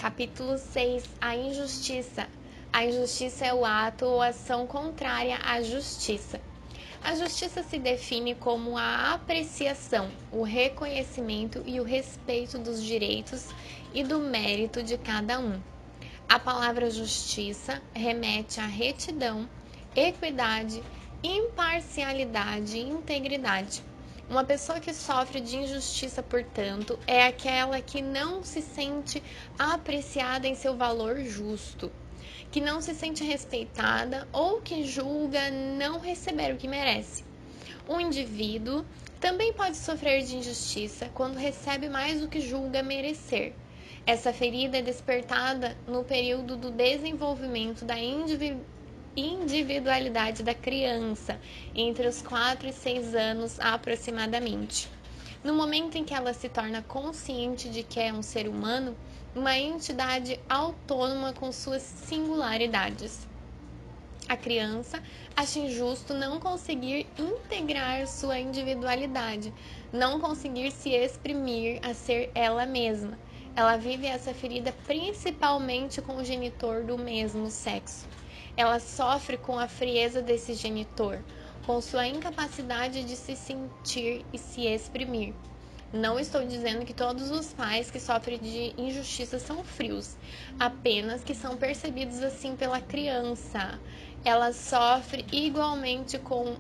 Capítulo 6. A injustiça. A injustiça é o ato ou ação contrária à justiça. A justiça se define como a apreciação, o reconhecimento e o respeito dos direitos e do mérito de cada um. A palavra justiça remete à retidão, equidade, imparcialidade e integridade. Uma pessoa que sofre de injustiça, portanto, é aquela que não se sente apreciada em seu valor justo, que não se sente respeitada ou que julga não receber o que merece. Um indivíduo também pode sofrer de injustiça quando recebe mais do que julga merecer. Essa ferida é despertada no período do desenvolvimento da individualidade da criança, entre os 4 e 6 anos aproximadamente. No momento em que ela se torna consciente de que é um ser humano, uma entidade autônoma com suas singularidades. A criança acha injusto não conseguir integrar sua individualidade, não conseguir se exprimir a ser ela mesma. Ela vive essa ferida principalmente com o genitor do mesmo sexo. Ela sofre com a frieza desse genitor, com sua incapacidade de se sentir e se exprimir. Não estou dizendo que todos os pais que sofrem de injustiça são frios, apenas que são percebidos assim pela criança. Ela sofre igualmente com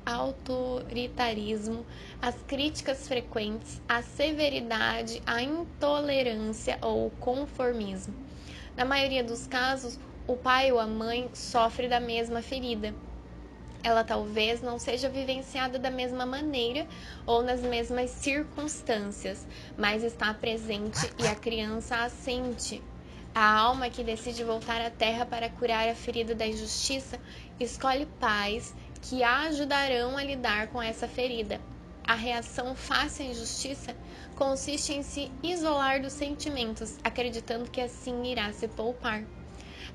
autoritarismo, as críticas frequentes, a severidade, a intolerância ou o conformismo. Na maioria dos casos, o pai ou a mãe sofre da mesma ferida. Ela talvez não seja vivenciada da mesma maneira ou nas mesmas circunstâncias, mas está presente e a criança a sente. A alma que decide voltar à terra para curar a ferida da injustiça escolhe pais que a ajudarão a lidar com essa ferida. A reação face à injustiça consiste em se isolar dos sentimentos, acreditando que assim irá se poupar.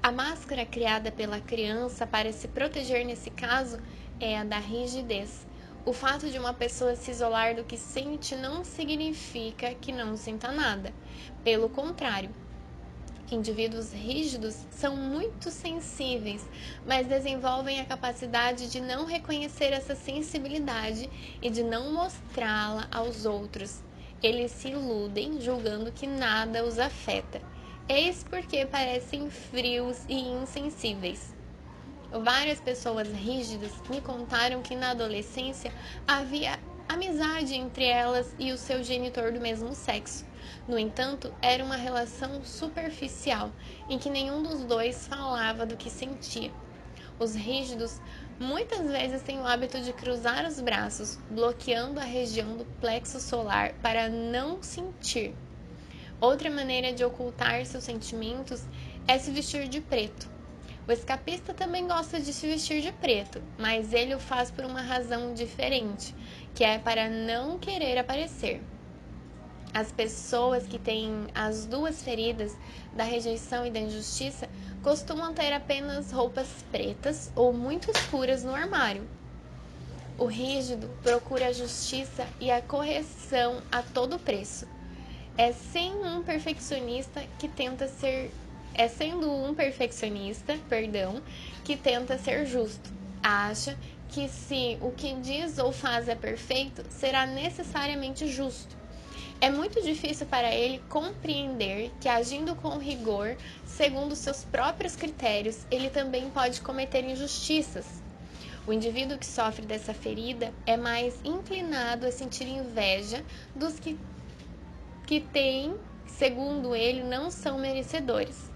A máscara criada pela criança para se proteger nesse caso é a da rigidez. O fato de uma pessoa se isolar do que sente não significa que não sinta nada. Pelo contrário, indivíduos rígidos são muito sensíveis, mas desenvolvem a capacidade de não reconhecer essa sensibilidade e de não mostrá-la aos outros. Eles se iludem julgando que nada os afeta. Eis porque parecem frios e insensíveis. Várias pessoas rígidas me contaram que na adolescência havia amizade entre elas e o seu genitor do mesmo sexo. No entanto, era uma relação superficial, em que nenhum dos dois falava do que sentia. Os rígidos muitas vezes têm o hábito de cruzar os braços, bloqueando a região do plexo solar para não sentir. Outra maneira de ocultar seus sentimentos é se vestir de preto. O escapista também gosta de se vestir de preto, mas ele o faz por uma razão diferente, que é para não querer aparecer. As pessoas que têm as duas feridas, da rejeição e da injustiça, costumam ter apenas roupas pretas ou muito escuras no armário. O rígido procura a justiça e a correção a todo preço. Sendo um perfeccionista que tenta ser justo. Acha que se o que diz ou faz é perfeito, será necessariamente justo. É muito difícil para ele compreender que, agindo com rigor, segundo seus próprios critérios, ele também pode cometer injustiças. O indivíduo que sofre dessa ferida é mais inclinado a sentir inveja dos que têm, segundo ele, não são merecedores.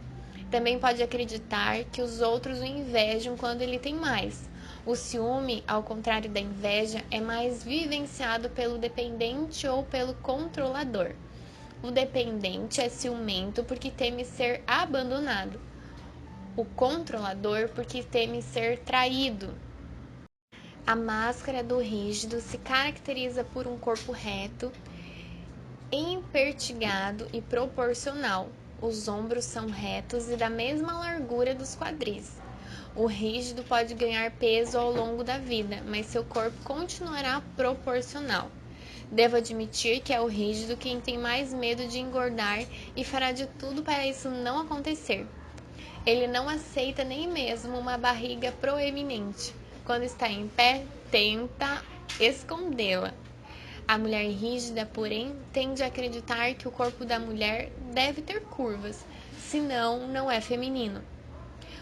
Também pode acreditar que os outros o invejam quando ele tem mais. O ciúme, ao contrário da inveja, é mais vivenciado pelo dependente ou pelo controlador. O dependente é ciumento porque teme ser abandonado. O controlador porque teme ser traído. A máscara do rígido se caracteriza por um corpo reto, empertigado e proporcional. Os ombros são retos e da mesma largura dos quadris. O rígido pode ganhar peso ao longo da vida, mas seu corpo continuará proporcional. Devo admitir que é o rígido quem tem mais medo de engordar e fará de tudo para isso não acontecer. Ele não aceita nem mesmo uma barriga proeminente. Quando está em pé, tenta escondê-la. A mulher rígida, porém, tende a acreditar que o corpo da mulher deve ter curvas, senão não é feminino.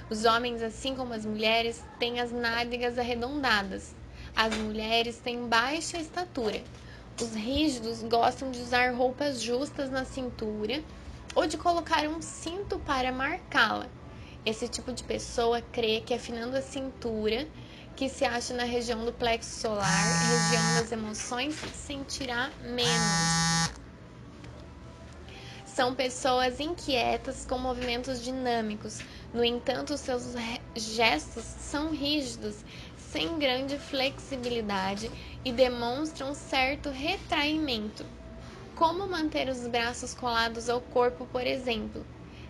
Os homens, assim como as mulheres, têm as nádegas arredondadas. As mulheres têm baixa estatura. Os rígidos gostam de usar roupas justas na cintura ou de colocar um cinto para marcá-la. Esse tipo de pessoa crê que afinando a cintura, que se acha na região do plexo solar, região das emoções, sentirá menos. São pessoas inquietas com movimentos dinâmicos. No entanto, seus gestos são rígidos, sem grande flexibilidade e demonstram certo retraimento. Como manter os braços colados ao corpo, por exemplo?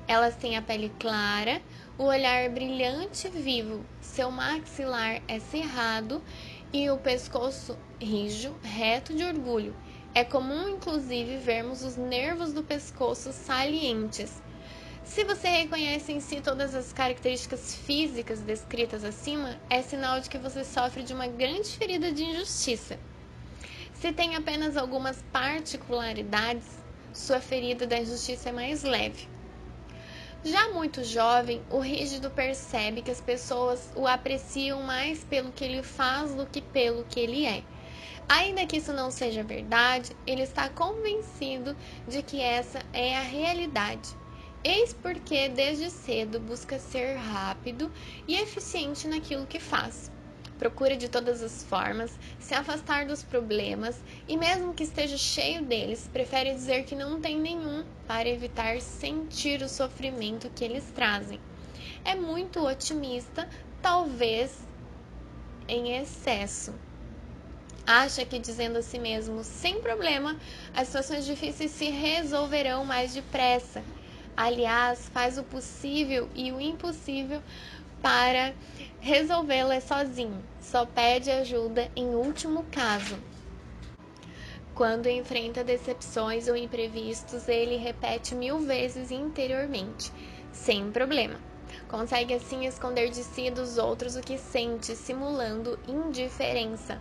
Elas têm a pele clara, o olhar brilhante e vivo, seu maxilar é cerrado e o pescoço rijo, reto de orgulho. É comum, inclusive, vermos os nervos do pescoço salientes. Se você reconhece em si todas as características físicas descritas acima, é sinal de que você sofre de uma grande ferida de injustiça. Se tem apenas algumas particularidades, sua ferida da injustiça é mais leve. Já muito jovem, o rígido percebe que as pessoas o apreciam mais pelo que ele faz do que pelo que ele é. Ainda que isso não seja verdade, ele está convencido de que essa é a realidade. Eis porque, desde cedo, busca ser rápido e eficiente naquilo que faz. Procura de todas as formas se afastar dos problemas e, mesmo que esteja cheio deles, prefere dizer que não tem nenhum para evitar sentir o sofrimento que eles trazem. É muito otimista, talvez em excesso. Acha que, dizendo a si mesmo, sem problema, as situações difíceis se resolverão mais depressa. Aliás, faz o possível e o impossível para resolvê-las sozinho. Só pede ajuda em último caso. Quando enfrenta decepções ou imprevistos, ele repete 1000 vezes interiormente, sem problema. Consegue assim esconder de si e dos outros o que sente, simulando indiferença.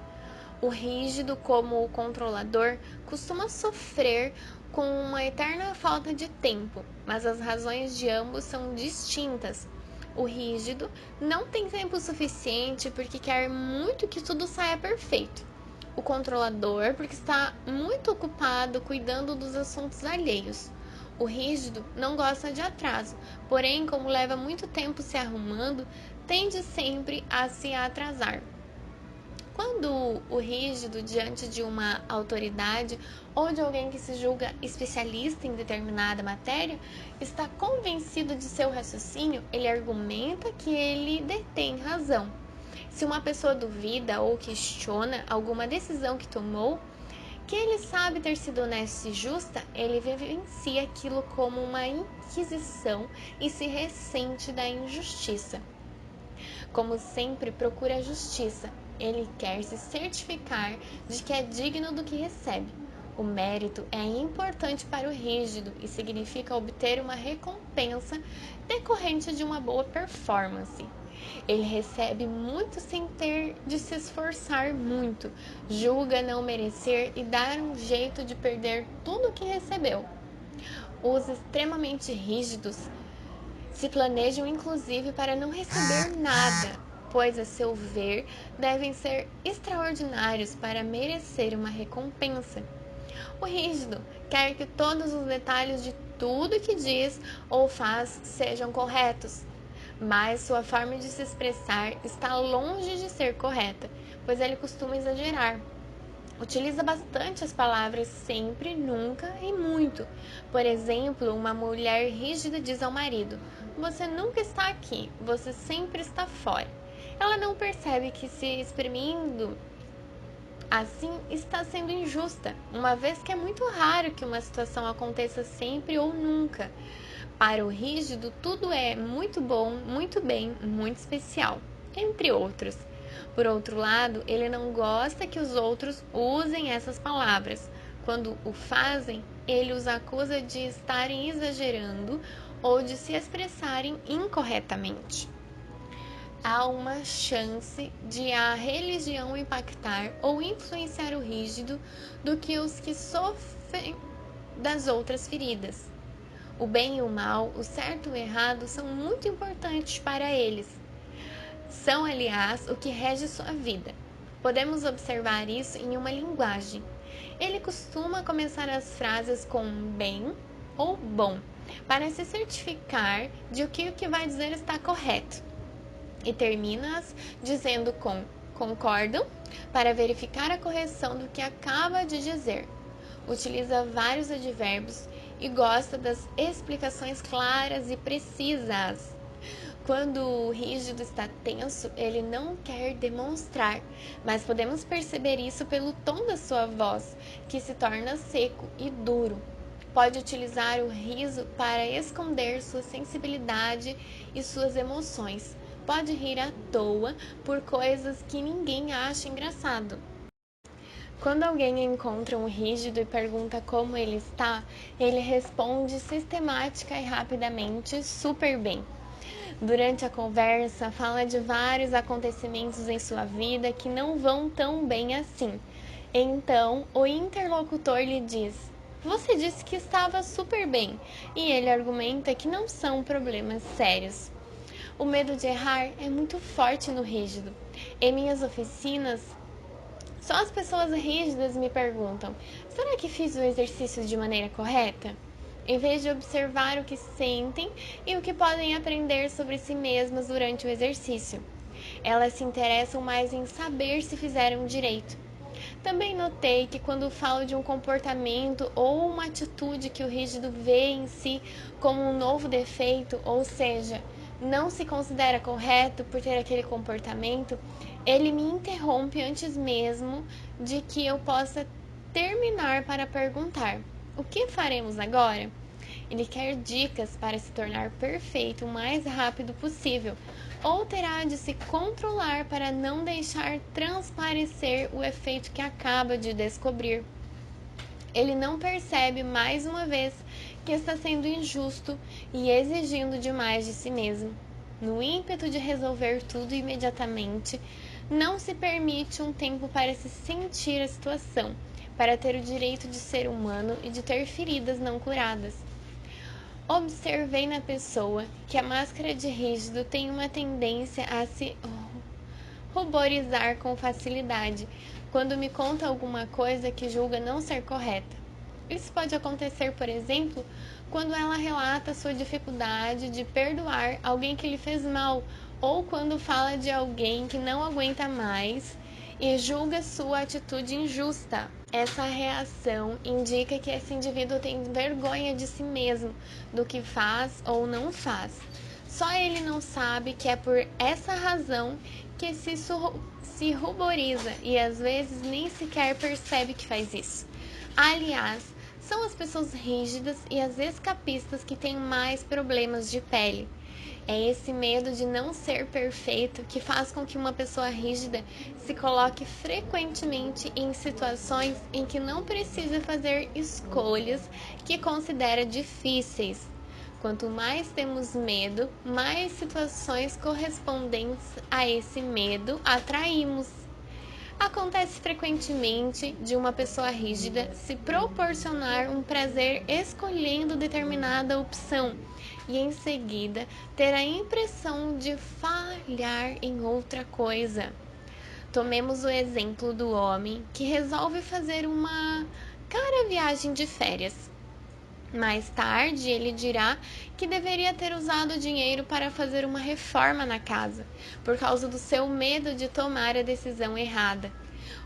O rígido, como o controlador, costuma sofrer com uma eterna falta de tempo, mas as razões de ambos são distintas. O rígido não tem tempo suficiente porque quer muito que tudo saia perfeito. O controlador porque está muito ocupado cuidando dos assuntos alheios. O rígido não gosta de atraso, porém, como leva muito tempo se arrumando, tende sempre a se atrasar. Quando o rígido, diante de uma autoridade ou de alguém que se julga especialista em determinada matéria, está convencido de seu raciocínio, ele argumenta que ele detém razão. Se uma pessoa duvida ou questiona alguma decisão que tomou, que ele sabe ter sido honesta e justa, ele vivencia aquilo como uma inquisição e se ressente da injustiça. Como sempre, procura a justiça. Ele quer se certificar de que é digno do que recebe. O mérito é importante para o rígido e significa obter uma recompensa decorrente de uma boa performance. Ele recebe muito sem ter de se esforçar muito, julga não merecer e dá um jeito de perder tudo o que recebeu. Os extremamente rígidos se planejam inclusive para não receber nada, pois, a seu ver, devem ser extraordinários para merecer uma recompensa. O rígido quer que todos os detalhes de tudo que diz ou faz sejam corretos, mas sua forma de se expressar está longe de ser correta, pois ele costuma exagerar. Utiliza bastante as palavras sempre, nunca e muito. Por exemplo, uma mulher rígida diz ao marido: "Você nunca está aqui, você sempre está fora." Ela não percebe que, se exprimindo assim, está sendo injusta, uma vez que é muito raro que uma situação aconteça sempre ou nunca. Para o rígido, tudo é muito bom, muito bem, muito especial, entre outros. Por outro lado, ele não gosta que os outros usem essas palavras. Quando o fazem, ele os acusa de estarem exagerando ou de se expressarem incorretamente. Há uma chance de a religião impactar ou influenciar o rígido do que os que sofrem das outras feridas. O bem e o mal, o certo e o errado são muito importantes para eles. São, aliás, o que rege sua vida. Podemos observar isso em uma linguagem. Ele costuma começar as frases com bem ou bom, para se certificar de que o que vai dizer está correto. E termina-as dizendo com concordam, para verificar a correção do que acaba de dizer. Utiliza vários advérbios e gosta das explicações claras e precisas. Quando o rígido está tenso, ele não quer demonstrar, mas podemos perceber isso pelo tom da sua voz, que se torna seco e duro. Pode utilizar o riso para esconder sua sensibilidade e suas emoções. Pode rir à toa por coisas que ninguém acha engraçado. Quando alguém encontra um rígido e pergunta como ele está, ele responde sistemática e rapidamente super bem. Durante a conversa, fala de vários acontecimentos em sua vida que não vão tão bem assim. Então, o interlocutor lhe diz: "Você disse que estava super bem", e ele argumenta que não são problemas sérios. O medo de errar é muito forte no rígido. Em minhas oficinas, só as pessoas rígidas me perguntam: será que fiz o exercício de maneira correta? Em vez de observar o que sentem e o que podem aprender sobre si mesmas durante o exercício. Elas se interessam mais em saber se fizeram direito. Também notei que quando falo de um comportamento ou uma atitude que o rígido vê em si como um novo defeito, ou seja, não se considera correto por ter aquele comportamento, ele me interrompe antes mesmo de que eu possa terminar para perguntar: o que faremos agora? Ele quer dicas para se tornar perfeito o mais rápido possível, ou terá de se controlar para não deixar transparecer o efeito que acaba de descobrir. Ele não percebe, mais uma vez, que está sendo injusto e exigindo demais de si mesmo. No ímpeto de resolver tudo imediatamente, não se permite um tempo para se sentir a situação, para ter o direito de ser humano e de ter feridas não curadas. Observei na pessoa que a máscara de rígido tem uma tendência a se ruborizar com facilidade quando me conta alguma coisa que julga não ser correta. Isso pode acontecer, por exemplo, quando ela relata sua dificuldade de perdoar alguém que lhe fez mal, ou quando fala de alguém que não aguenta mais e julga sua atitude injusta. Essa reação indica que esse indivíduo tem vergonha de si mesmo, do que faz ou não faz. Só ele não sabe que é por essa razão que se ruboriza e às vezes nem sequer percebe que faz isso. Aliás, são as pessoas rígidas e as escapistas que têm mais problemas de pele. É esse medo de não ser perfeito que faz com que uma pessoa rígida se coloque frequentemente em situações em que não precisa fazer escolhas que considera difíceis. Quanto mais temos medo, mais situações correspondentes a esse medo atraímos. Acontece frequentemente de uma pessoa rígida se proporcionar um prazer escolhendo determinada opção e em seguida ter a impressão de falhar em outra coisa. Tomemos o exemplo do homem que resolve fazer uma cara viagem de férias. Mais tarde, ele dirá que deveria ter usado o dinheiro para fazer uma reforma na casa, por causa do seu medo de tomar a decisão errada.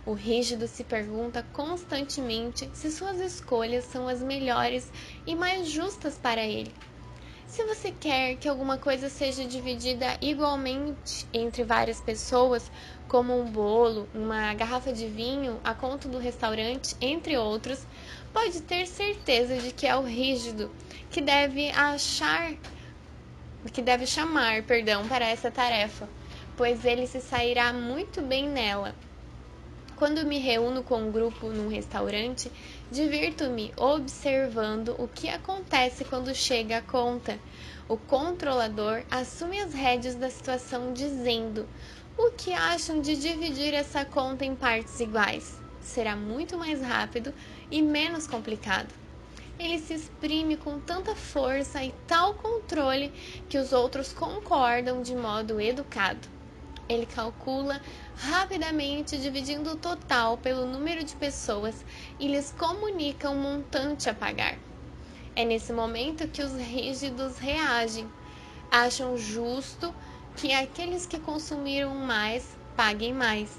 O rígido se pergunta constantemente se suas escolhas são as melhores e mais justas para ele. Se você quer que alguma coisa seja dividida igualmente entre várias pessoas, como um bolo, uma garrafa de vinho, a conta do restaurante, entre outros, pode ter certeza de que é o rígido que deve chamar, para essa tarefa, pois ele se sairá muito bem nela. Quando me reúno com um grupo num restaurante, Divirto-me observando o que acontece quando chega a conta. O controlador assume as rédeas da situação dizendo: o que acham de dividir essa conta em partes iguais? Será muito mais rápido e menos complicado. Ele se exprime com tanta força e tal controle que os outros concordam de modo educado. Ele calcula rapidamente, dividindo o total pelo número de pessoas e lhes comunica um montante a pagar. É nesse momento que os rígidos reagem. Acham justo que aqueles que consumiram mais paguem mais.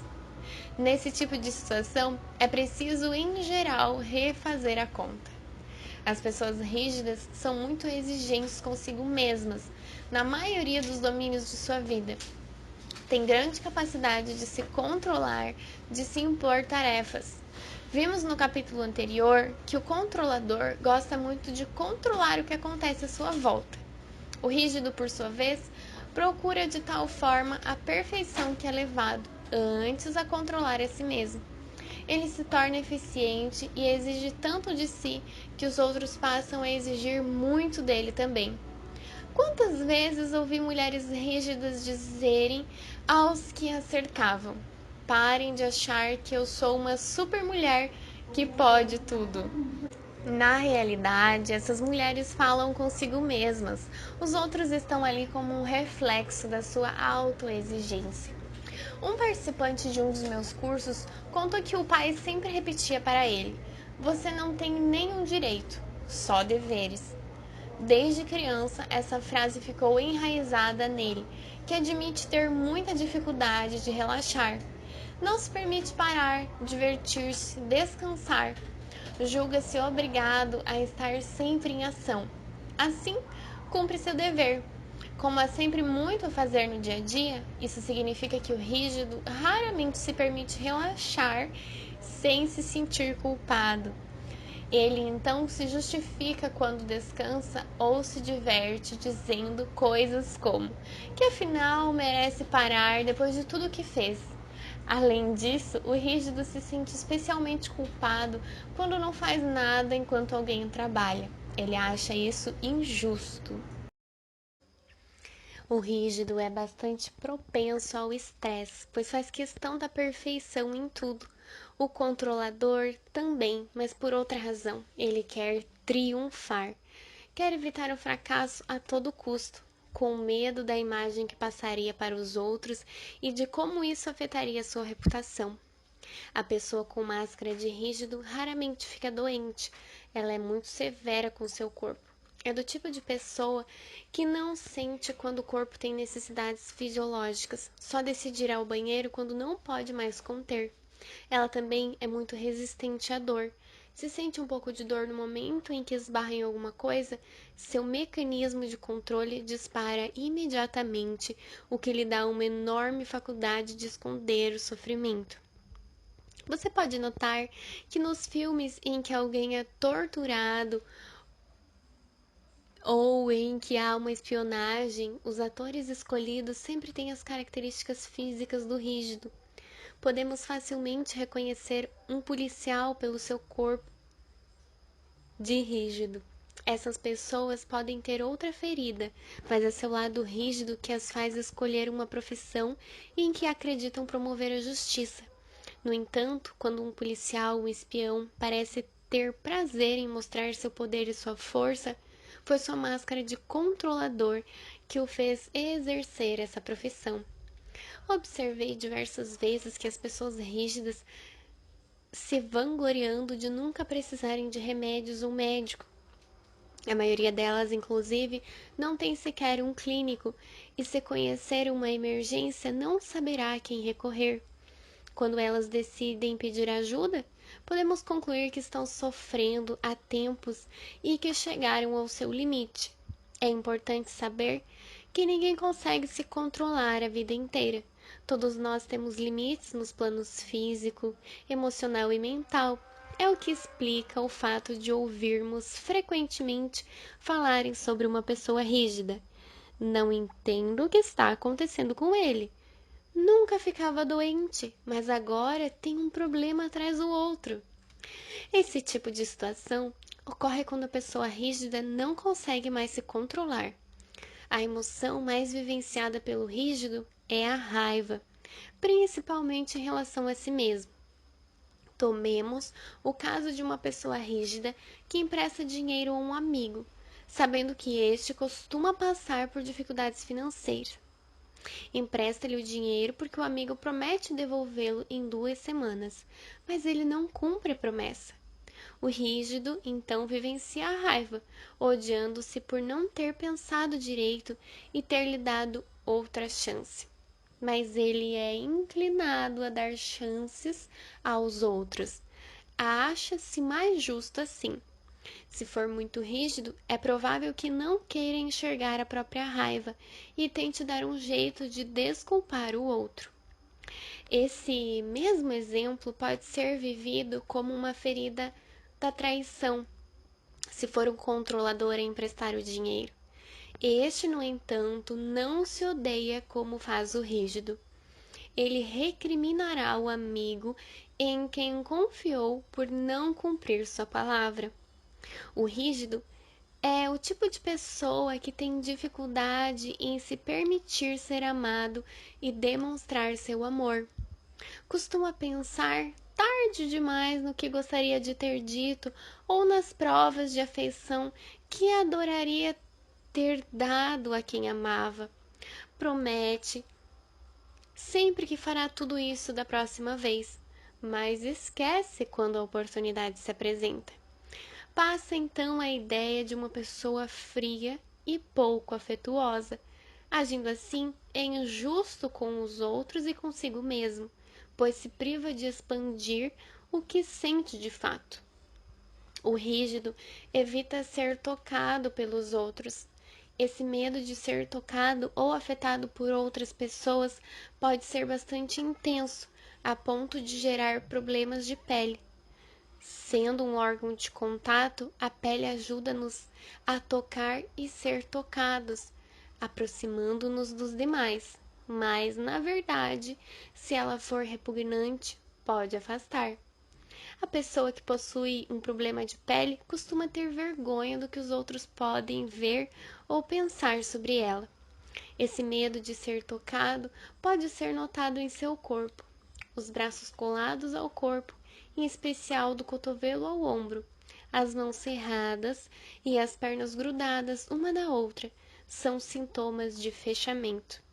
Nesse tipo de situação, é preciso, em geral, refazer a conta. As pessoas rígidas são muito exigentes consigo mesmas, na maioria dos domínios de sua vida. Tem grande capacidade de se controlar, de se impor tarefas. Vimos no capítulo anterior que o controlador gosta muito de controlar o que acontece à sua volta. O rígido, por sua vez, procura de tal forma a perfeição que é levado antes a controlar a si mesmo. Ele se torna eficiente e exige tanto de si que os outros passam a exigir muito dele também. Quantas vezes ouvi mulheres rígidas dizerem aos que a cercavam: parem de achar que eu sou uma super mulher que pode tudo. Na realidade, essas mulheres falam consigo mesmas. Os outros estão ali como um reflexo da sua autoexigência. Um participante de um dos meus cursos contou que o pai sempre repetia para ele: você não tem nenhum direito, só deveres. Desde criança, essa frase ficou enraizada nele, que admite ter muita dificuldade de relaxar. Não se permite parar, divertir-se, descansar. Julga-se obrigado a estar sempre em ação. Assim, cumpre seu dever. Como há sempre muito a fazer no dia a dia, isso significa que o rígido raramente se permite relaxar sem se sentir culpado. Ele então se justifica quando descansa ou se diverte dizendo coisas como que afinal merece parar depois de tudo que fez. Além disso, o rígido se sente especialmente culpado quando não faz nada enquanto alguém trabalha. Ele acha isso injusto. O rígido é bastante propenso ao estresse, pois faz questão da perfeição em tudo. O controlador também, mas por outra razão. Ele quer triunfar. Quer evitar o fracasso a todo custo, com medo da imagem que passaria para os outros e de como isso afetaria sua reputação. A pessoa com máscara de rígido raramente fica doente. Ela é muito severa com seu corpo. É do tipo de pessoa que não sente quando o corpo tem necessidades fisiológicas, só decidirá ir ao banheiro quando não pode mais conter. Ela também é muito resistente à dor. Se sente um pouco de dor no momento em que esbarra em alguma coisa, seu mecanismo de controle dispara imediatamente, o que lhe dá uma enorme faculdade de esconder o sofrimento. Você pode notar que nos filmes em que alguém é torturado ou em que há uma espionagem, os atores escolhidos sempre têm as características físicas do rígido. Podemos facilmente reconhecer um policial pelo seu corpo de rígido. Essas pessoas podem ter outra ferida, mas é seu lado rígido que as faz escolher uma profissão em que acreditam promover a justiça. No entanto, quando um policial, um espião, parece ter prazer em mostrar seu poder e sua força, foi sua máscara de controlador que o fez exercer essa profissão. Observei diversas vezes que as pessoas rígidas se vangloriando de nunca precisarem de remédios ou médico. A maioria delas, inclusive, não tem sequer um clínico e, se conhecer uma emergência, não saberá a quem recorrer. Quando elas decidem pedir ajuda, podemos concluir que estão sofrendo há tempos e que chegaram ao seu limite. É importante saber que ninguém consegue se controlar a vida inteira. Todos nós temos limites nos planos físico, emocional e mental. É o que explica o fato de ouvirmos frequentemente falarem sobre uma pessoa rígida. Não entendo o que está acontecendo com ele. Nunca ficava doente, mas agora tem um problema atrás do outro. Esse tipo de situação ocorre quando a pessoa rígida não consegue mais se controlar. A emoção mais vivenciada pelo rígido é a raiva, principalmente em relação a si mesmo. Tomemos o caso de uma pessoa rígida que empresta dinheiro a um amigo, sabendo que este costuma passar por dificuldades financeiras. Empresta-lhe o dinheiro porque o amigo promete devolvê-lo em 2 semanas, mas ele não cumpre a promessa. O rígido então vivencia a raiva, odiando-se por não ter pensado direito e ter lhe dado outra chance. Mas ele é inclinado a dar chances aos outros. Acha-se mais justo assim. Se for muito rígido, é provável que não queira enxergar a própria raiva e tente dar um jeito de desculpar o outro. Esse mesmo exemplo pode ser vivido como uma ferida da traição, se for um controlador a emprestar o dinheiro. Este, no entanto, não se odeia como faz o rígido. Ele recriminará o amigo em quem confiou por não cumprir sua palavra. O rígido é o tipo de pessoa que tem dificuldade em se permitir ser amado e demonstrar seu amor. Costuma pensar tarde demais no que gostaria de ter dito ou nas provas de afeição que adoraria ter dado a quem amava. Promete sempre que fará tudo isso da próxima vez, mas esquece quando a oportunidade se apresenta. Passa então a ideia de uma pessoa fria e pouco afetuosa. Agindo assim, é injusto com os outros e consigo mesmo, pois se priva de expandir o que sente de fato. O rígido evita ser tocado pelos outros. Esse medo de ser tocado ou afetado por outras pessoas pode ser bastante intenso, a ponto de gerar problemas de pele. Sendo um órgão de contato, a pele ajuda-nos a tocar e ser tocados, aproximando-nos dos demais. Mas, na verdade, se ela for repugnante, pode afastar. A pessoa que possui um problema de pele costuma ter vergonha do que os outros podem ver ou pensar sobre ela. Esse medo de ser tocado pode ser notado em seu corpo, os braços colados ao corpo, em especial do cotovelo ao ombro, as mãos cerradas e as pernas grudadas uma na outra, são sintomas de fechamento.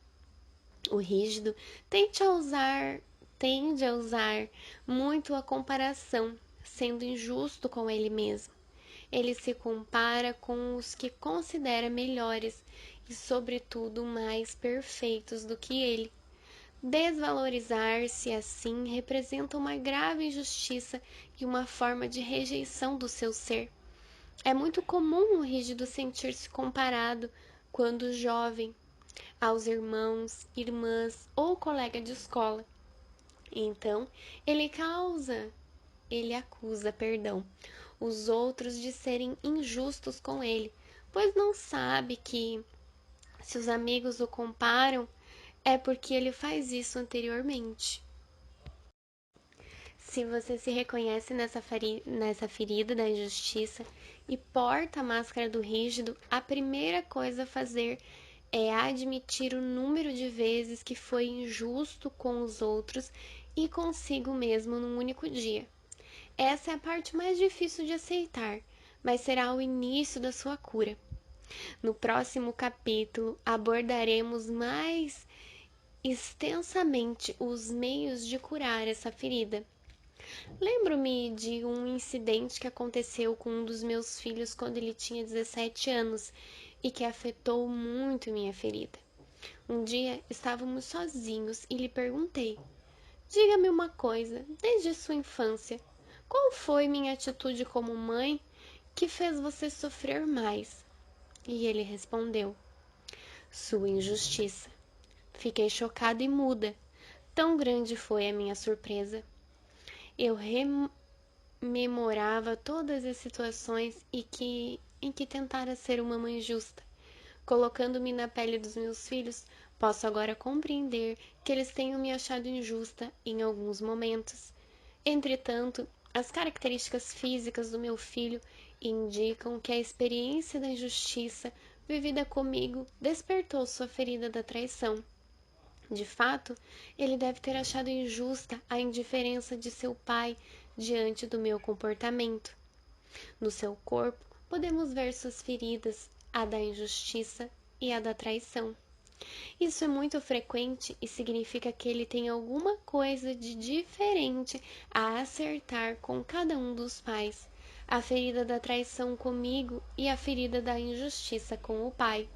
O rígido tende a usar muito a comparação, sendo injusto com ele mesmo. Ele se compara com os que considera melhores e, sobretudo, mais perfeitos do que ele. Desvalorizar-se assim representa uma grave injustiça e uma forma de rejeição do seu ser. É muito comum o rígido sentir-se comparado, quando jovem, aos irmãos, irmãs ou colega de escola. Então, ele acusa, os outros de serem injustos com ele, pois não sabe que, se os amigos o comparam, é porque ele faz isso anteriormente. Se você se reconhece nessa ferida da injustiça e porta a máscara do rígido, a primeira coisa a fazer é admitir o número de vezes que foi injusto com os outros e consigo mesmo num único dia. Essa é a parte mais difícil de aceitar, mas será o início da sua cura. No próximo capítulo abordaremos mais extensamente os meios de curar essa ferida. Lembro-me de um incidente que aconteceu com um dos meus filhos quando ele tinha 17 anos e que afetou muito minha ferida. Um dia estávamos sozinhos e lhe perguntei: diga-me uma coisa, desde sua infância, qual foi minha atitude como mãe que fez você sofrer mais? E ele respondeu: sua injustiça. Fiquei chocada e muda. Tão grande foi a minha surpresa. Eu rememorava todas as situações em que tentara ser uma mãe justa. Colocando-me na pele dos meus filhos, posso agora compreender que eles tenham me achado injusta em alguns momentos. Entretanto, As características físicas do meu filho indicam que a experiência da injustiça vivida comigo despertou sua ferida da traição. De fato, ele deve ter achado injusta a indiferença de seu pai diante do meu comportamento. No seu corpo, podemos ver suas feridas, a da injustiça e a da traição. Isso é muito frequente e significa que ele tem alguma coisa de diferente a acertar com cada um dos pais, a ferida da traição comigo e a ferida da injustiça com o pai.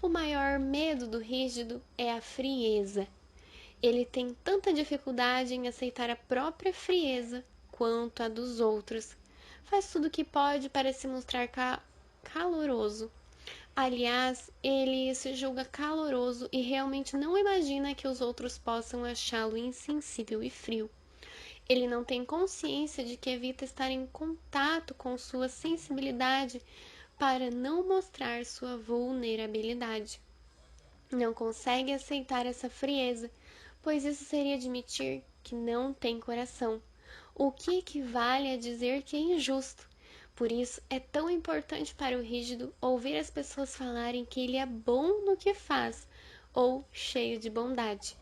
O maior medo do rígido é a frieza. Ele tem tanta dificuldade em aceitar a própria frieza quanto a dos outros. Faz tudo o que pode para se mostrar caloroso. Aliás, ele se julga caloroso e realmente não imagina que os outros possam achá-lo insensível e frio. Ele não tem consciência de que evita estar em contato com sua sensibilidade para não mostrar sua vulnerabilidade. Não consegue aceitar essa frieza, pois isso seria admitir que não tem coração, o que equivale a dizer que é injusto. Por isso, é tão importante para o rígido ouvir as pessoas falarem que ele é bom no que faz ou cheio de bondade.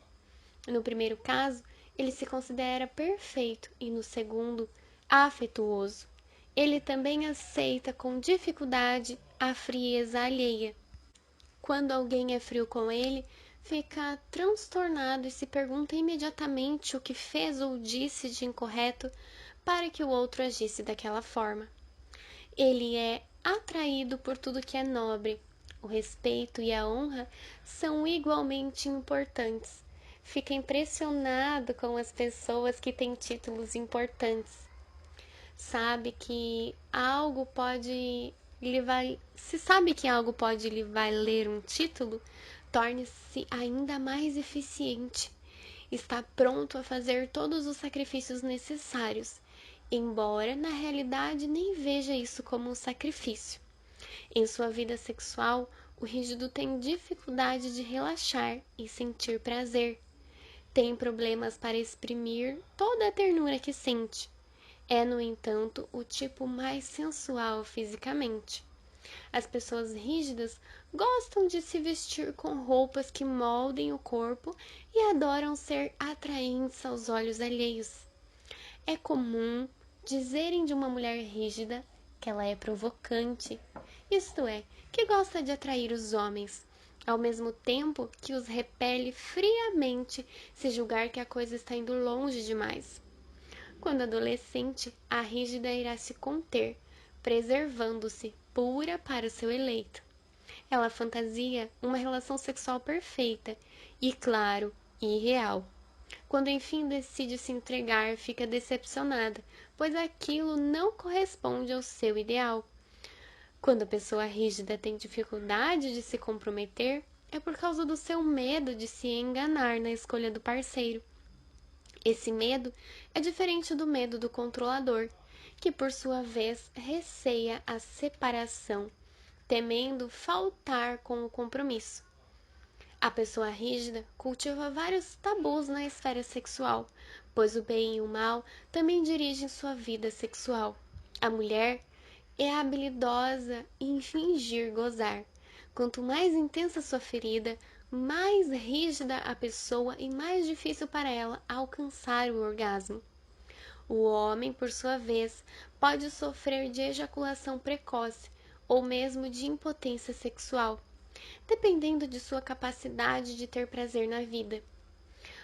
No primeiro caso, ele se considera perfeito e no segundo, afetuoso. Ele também aceita com dificuldade a frieza alheia. Quando alguém é frio com ele, fica transtornado e se pergunta imediatamente o que fez ou disse de incorreto para que o outro agisse daquela forma. Ele é atraído por tudo que é nobre. O respeito e a honra são igualmente importantes. Fica impressionado com as pessoas que têm títulos importantes. Sabe que algo pode lhe vai, se sabe que algo pode lhe valer um título, torne-se ainda mais eficiente. Está pronto a fazer todos os sacrifícios necessários, embora na realidade nem veja isso como um sacrifício. Em sua vida sexual, o rígido tem dificuldade de relaxar e sentir prazer. Tem problemas para exprimir toda a ternura que sente. É, no entanto, o tipo mais sensual fisicamente. As pessoas rígidas gostam de se vestir com roupas que moldem o corpo e adoram ser atraentes aos olhos alheios. É comum dizerem de uma mulher rígida que ela é provocante, isto é, que gosta de atrair os homens, ao mesmo tempo que os repele friamente se julgar que a coisa está indo longe demais. Quando adolescente, a rígida irá se conter, preservando-se pura para o seu eleito. Ela fantasia uma relação sexual perfeita e, claro, irreal. Quando enfim decide se entregar, fica decepcionada, pois aquilo não corresponde ao seu ideal. Quando a pessoa rígida tem dificuldade de se comprometer, é por causa do seu medo de se enganar na escolha do parceiro. Esse medo é diferente do medo do controlador, que por sua vez receia a separação, temendo faltar com o compromisso. A pessoa rígida cultiva vários tabus na esfera sexual, pois o bem e o mal também dirigem sua vida sexual. A mulher é habilidosa em fingir gozar. Quanto mais intensa sua ferida, mais rígida a pessoa e mais difícil para ela alcançar o orgasmo. O homem, por sua vez, pode sofrer de ejaculação precoce ou mesmo de impotência sexual, dependendo de sua capacidade de ter prazer na vida.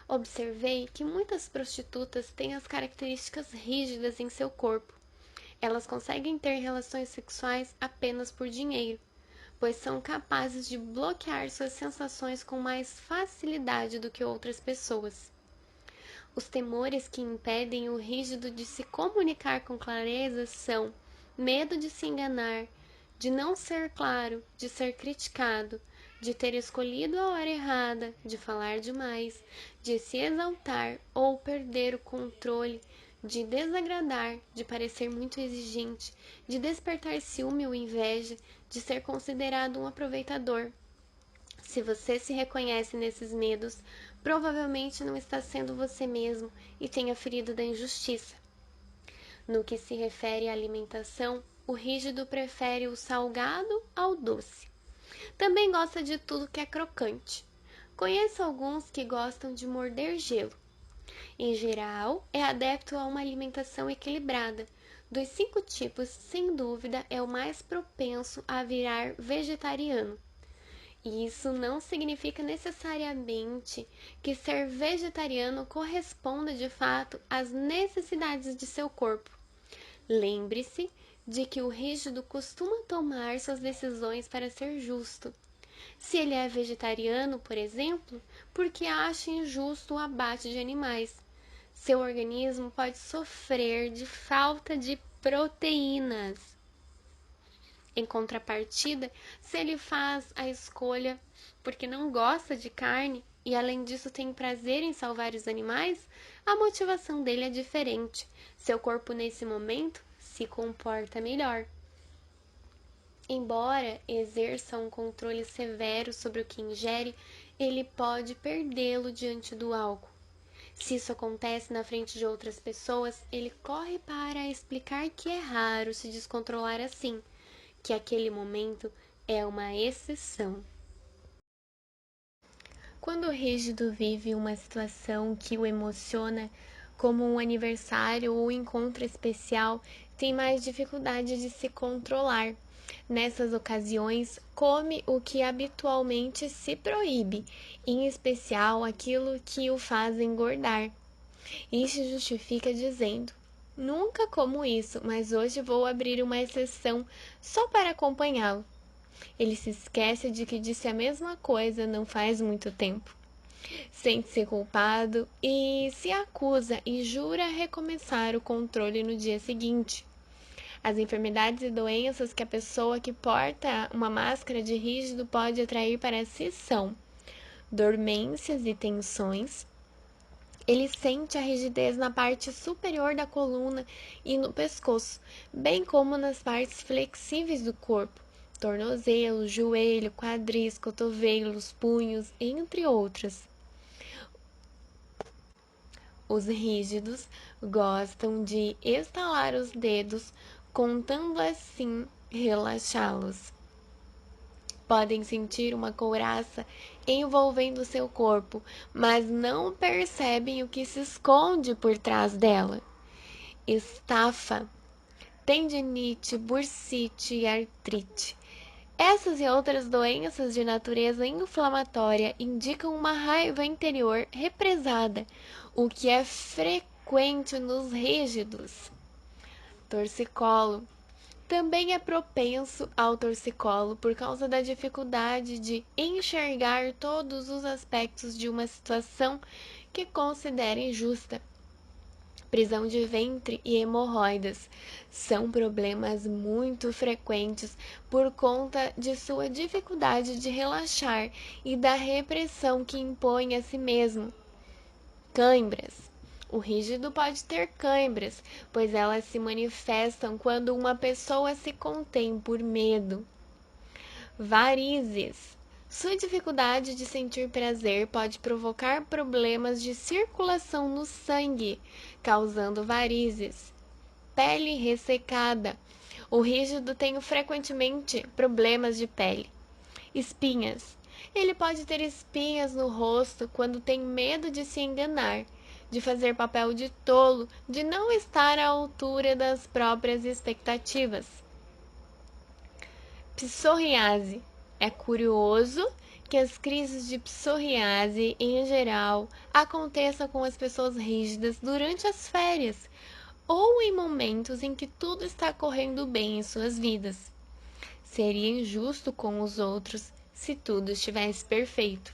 Observei que muitas prostitutas têm as características rígidas em seu corpo. Elas conseguem ter relações sexuais apenas por dinheiro, pois são capazes de bloquear suas sensações com mais facilidade do que outras pessoas. Os temores que impedem o rígido de se comunicar com clareza são medo de se enganar, de não ser claro, de ser criticado, de ter escolhido a hora errada, de falar demais, de se exaltar ou perder o controle, de desagradar, de parecer muito exigente, de despertar ciúme ou inveja, de ser considerado um aproveitador. Se você se reconhece nesses medos, provavelmente não está sendo você mesmo e tem a ferida da injustiça. No que se refere à alimentação, o rígido prefere o salgado ao doce. Também gosta de tudo que é crocante. Conheço alguns que gostam de morder gelo. Em geral, é adepto a uma alimentação equilibrada. Dos 5 tipos, sem dúvida, é o mais propenso a virar vegetariano. E isso não significa necessariamente que ser vegetariano corresponda de fato às necessidades de seu corpo. Lembre-se de que o rígido costuma tomar suas decisões para ser justo. Se ele é vegetariano, por exemplo, porque acha injusto o abate de animais, seu organismo pode sofrer de falta de proteínas. Em contrapartida, se ele faz a escolha porque não gosta de carne e além disso tem prazer em salvar os animais, a motivação dele é diferente. Seu corpo nesse momento se comporta melhor. Embora exerça um controle severo sobre o que ingere, ele pode perdê-lo diante do álcool. Se isso acontece na frente de outras pessoas, ele corre para explicar que é raro se descontrolar assim, que aquele momento é uma exceção. Quando o rígido vive uma situação que o emociona, como um aniversário ou encontro especial, tem mais dificuldade de se controlar. Nessas ocasiões, come o que habitualmente se proíbe, em especial aquilo que o faz engordar. Isso justifica dizendo: nunca como isso, mas hoje vou abrir uma exceção só para acompanhá-lo. Ele se esquece de que disse a mesma coisa não faz muito tempo. Sente-se culpado e se acusa e jura recomeçar o controle no dia seguinte. As enfermidades e doenças que a pessoa que porta uma máscara de rígido pode atrair para si são dormências e tensões. Ele sente a rigidez na parte superior da coluna e no pescoço, bem como nas partes flexíveis do corpo, tornozelo, joelho, quadris, cotovelos, punhos, entre outras. Os rígidos gostam de estalar os dedos, contando assim relaxá-los. Podem sentir uma couraça envolvendo seu corpo, mas não percebem o que se esconde por trás dela. Estafa, tendinite, bursite e artrite. Essas e outras doenças de natureza inflamatória indicam uma raiva interior represada, o que é frequente nos rígidos. Torcicolo. Também é propenso ao torcicolo por causa da dificuldade de enxergar todos os aspectos de uma situação que considera injusta. Prisão de ventre e hemorroidas são problemas muito frequentes por conta de sua dificuldade de relaxar e da repressão que impõe a si mesmo. Cãibras. O rígido pode ter cãibras, pois elas se manifestam quando uma pessoa se contém por medo. Varizes. Sua dificuldade de sentir prazer pode provocar problemas de circulação no sangue, causando varizes. Pele ressecada. O rígido tem frequentemente problemas de pele. Espinhas. Ele pode ter espinhas no rosto quando tem medo de se enganar, de fazer papel de tolo, de não estar à altura das próprias expectativas. Psoriase. É curioso que as crises de psoriase, em geral, aconteçam com as pessoas rígidas durante as férias ou em momentos em que tudo está correndo bem em suas vidas. Seria injusto com os outros se tudo estivesse perfeito.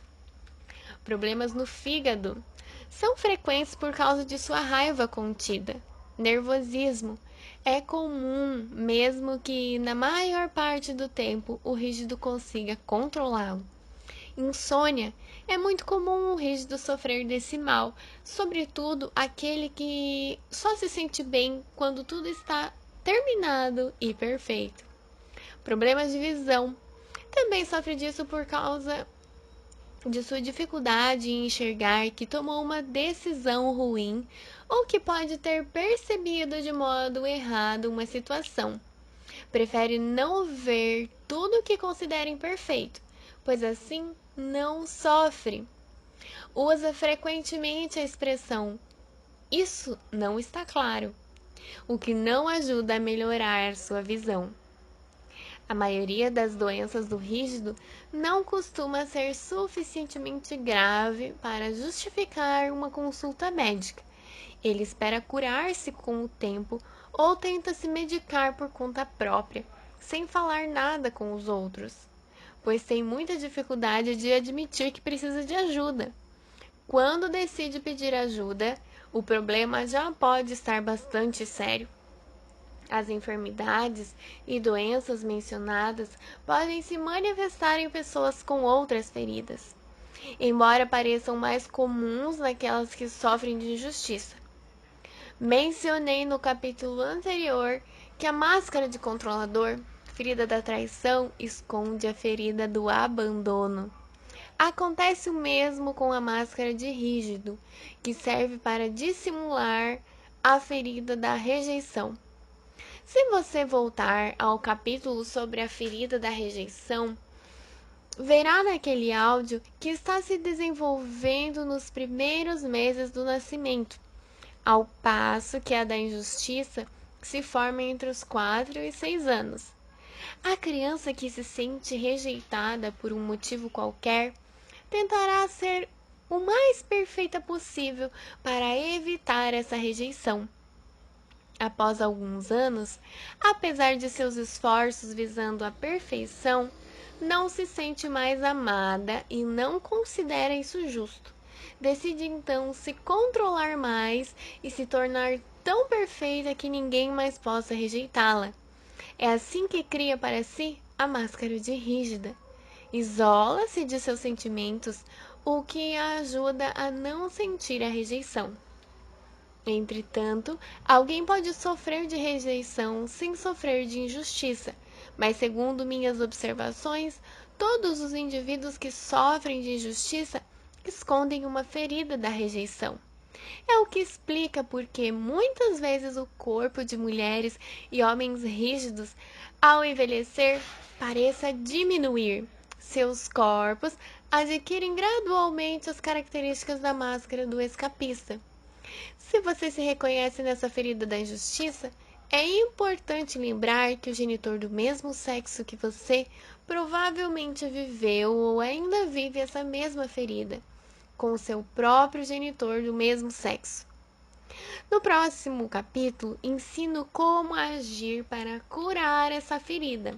Problemas no fígado são frequentes por causa de sua raiva contida. Nervosismo é comum, mesmo que na maior parte do tempo o rígido consiga controlá-lo. Insônia. É muito comum o rígido sofrer desse mal, sobretudo aquele que só se sente bem quando tudo está terminado e perfeito. Problemas de visão. Também sofre disso por causa de sua dificuldade em enxergar que tomou uma decisão ruim ou que pode ter percebido de modo errado uma situação. Prefere não ver tudo o que considera imperfeito, pois assim não sofre. Usa frequentemente a expressão "isso não está claro", o que não ajuda a melhorar sua visão. A maioria das doenças do rígido não costuma ser suficientemente grave para justificar uma consulta médica. Ele espera curar-se com o tempo ou tenta se medicar por conta própria, sem falar nada com os outros, pois tem muita dificuldade de admitir que precisa de ajuda. Quando decide pedir ajuda, o problema já pode estar bastante sério. As enfermidades e doenças mencionadas podem se manifestar em pessoas com outras feridas, embora pareçam mais comuns naquelas que sofrem de injustiça. Mencionei no capítulo anterior que a máscara de controlador, ferida da traição, esconde a ferida do abandono. Acontece o mesmo com a máscara de rígido, que serve para dissimular a ferida da rejeição. Se você voltar ao capítulo sobre a ferida da rejeição, verá naquele áudio que está se desenvolvendo nos primeiros meses do nascimento, ao passo que a da injustiça se forma entre os 4 e 6 anos. A criança que se sente rejeitada por um motivo qualquer tentará ser o mais perfeita possível para evitar essa rejeição. Após alguns anos, apesar de seus esforços visando a perfeição, não se sente mais amada e não considera isso justo. Decide então se controlar mais e se tornar tão perfeita que ninguém mais possa rejeitá-la. É assim que cria para si a máscara de rígida. Isola-se de seus sentimentos, o que a ajuda a não sentir a rejeição. Entretanto, alguém pode sofrer de rejeição sem sofrer de injustiça, mas segundo minhas observações, todos os indivíduos que sofrem de injustiça escondem uma ferida da rejeição. É o que explica porque muitas vezes o corpo de mulheres e homens rígidos, ao envelhecer, pareça diminuir. Seus corpos adquirem gradualmente as características da máscara do escapista. Se você se reconhece nessa ferida da injustiça, é importante lembrar que o genitor do mesmo sexo que você provavelmente viveu ou ainda vive essa mesma ferida, com o seu próprio genitor do mesmo sexo. No próximo capítulo, ensino como agir para curar essa ferida.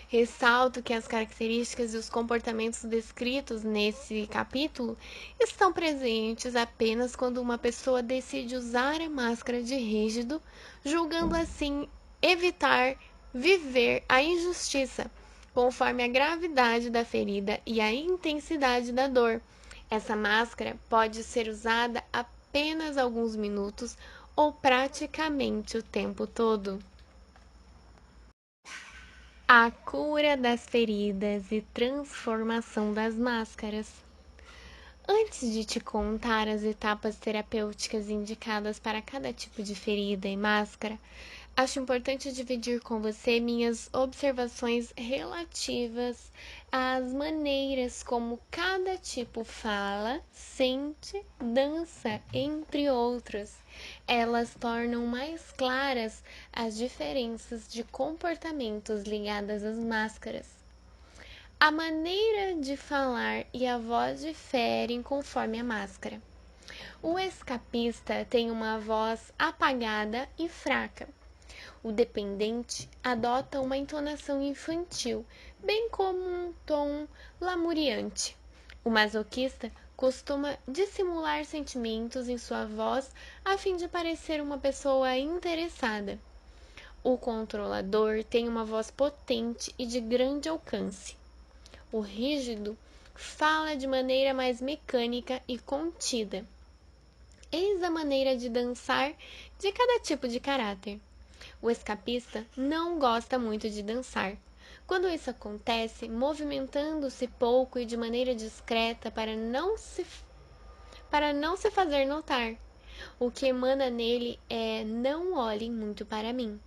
Ressalto que as características e os comportamentos descritos nesse capítulo estão presentes apenas quando uma pessoa decide usar a máscara de rígido, julgando assim evitar viver a injustiça, conforme a gravidade da ferida e a intensidade da dor. Essa máscara pode ser usada apenas alguns minutos ou praticamente o tempo todo. A cura das feridas e transformação das máscaras. Antes de te contar as etapas terapêuticas indicadas para cada tipo de ferida e máscara, acho importante dividir com você minhas observações relativas às maneiras como cada tipo fala, sente, dança, entre outros. Elas tornam mais claras as diferenças de comportamentos ligadas às máscaras. A maneira de falar e a voz diferem conforme a máscara. O escapista tem uma voz apagada e fraca. O dependente adota uma entonação infantil, bem como um tom lamuriante. O masoquista costuma dissimular sentimentos em sua voz a fim de parecer uma pessoa interessada. O controlador tem uma voz potente e de grande alcance. O rígido fala de maneira mais mecânica e contida. Eis a maneira de dançar de cada tipo de caráter. O escapista não gosta muito de dançar, Quando isso acontece, movimentando-se pouco e de maneira discreta para não se fazer notar, o que emana nele é: não olhem muito para mim.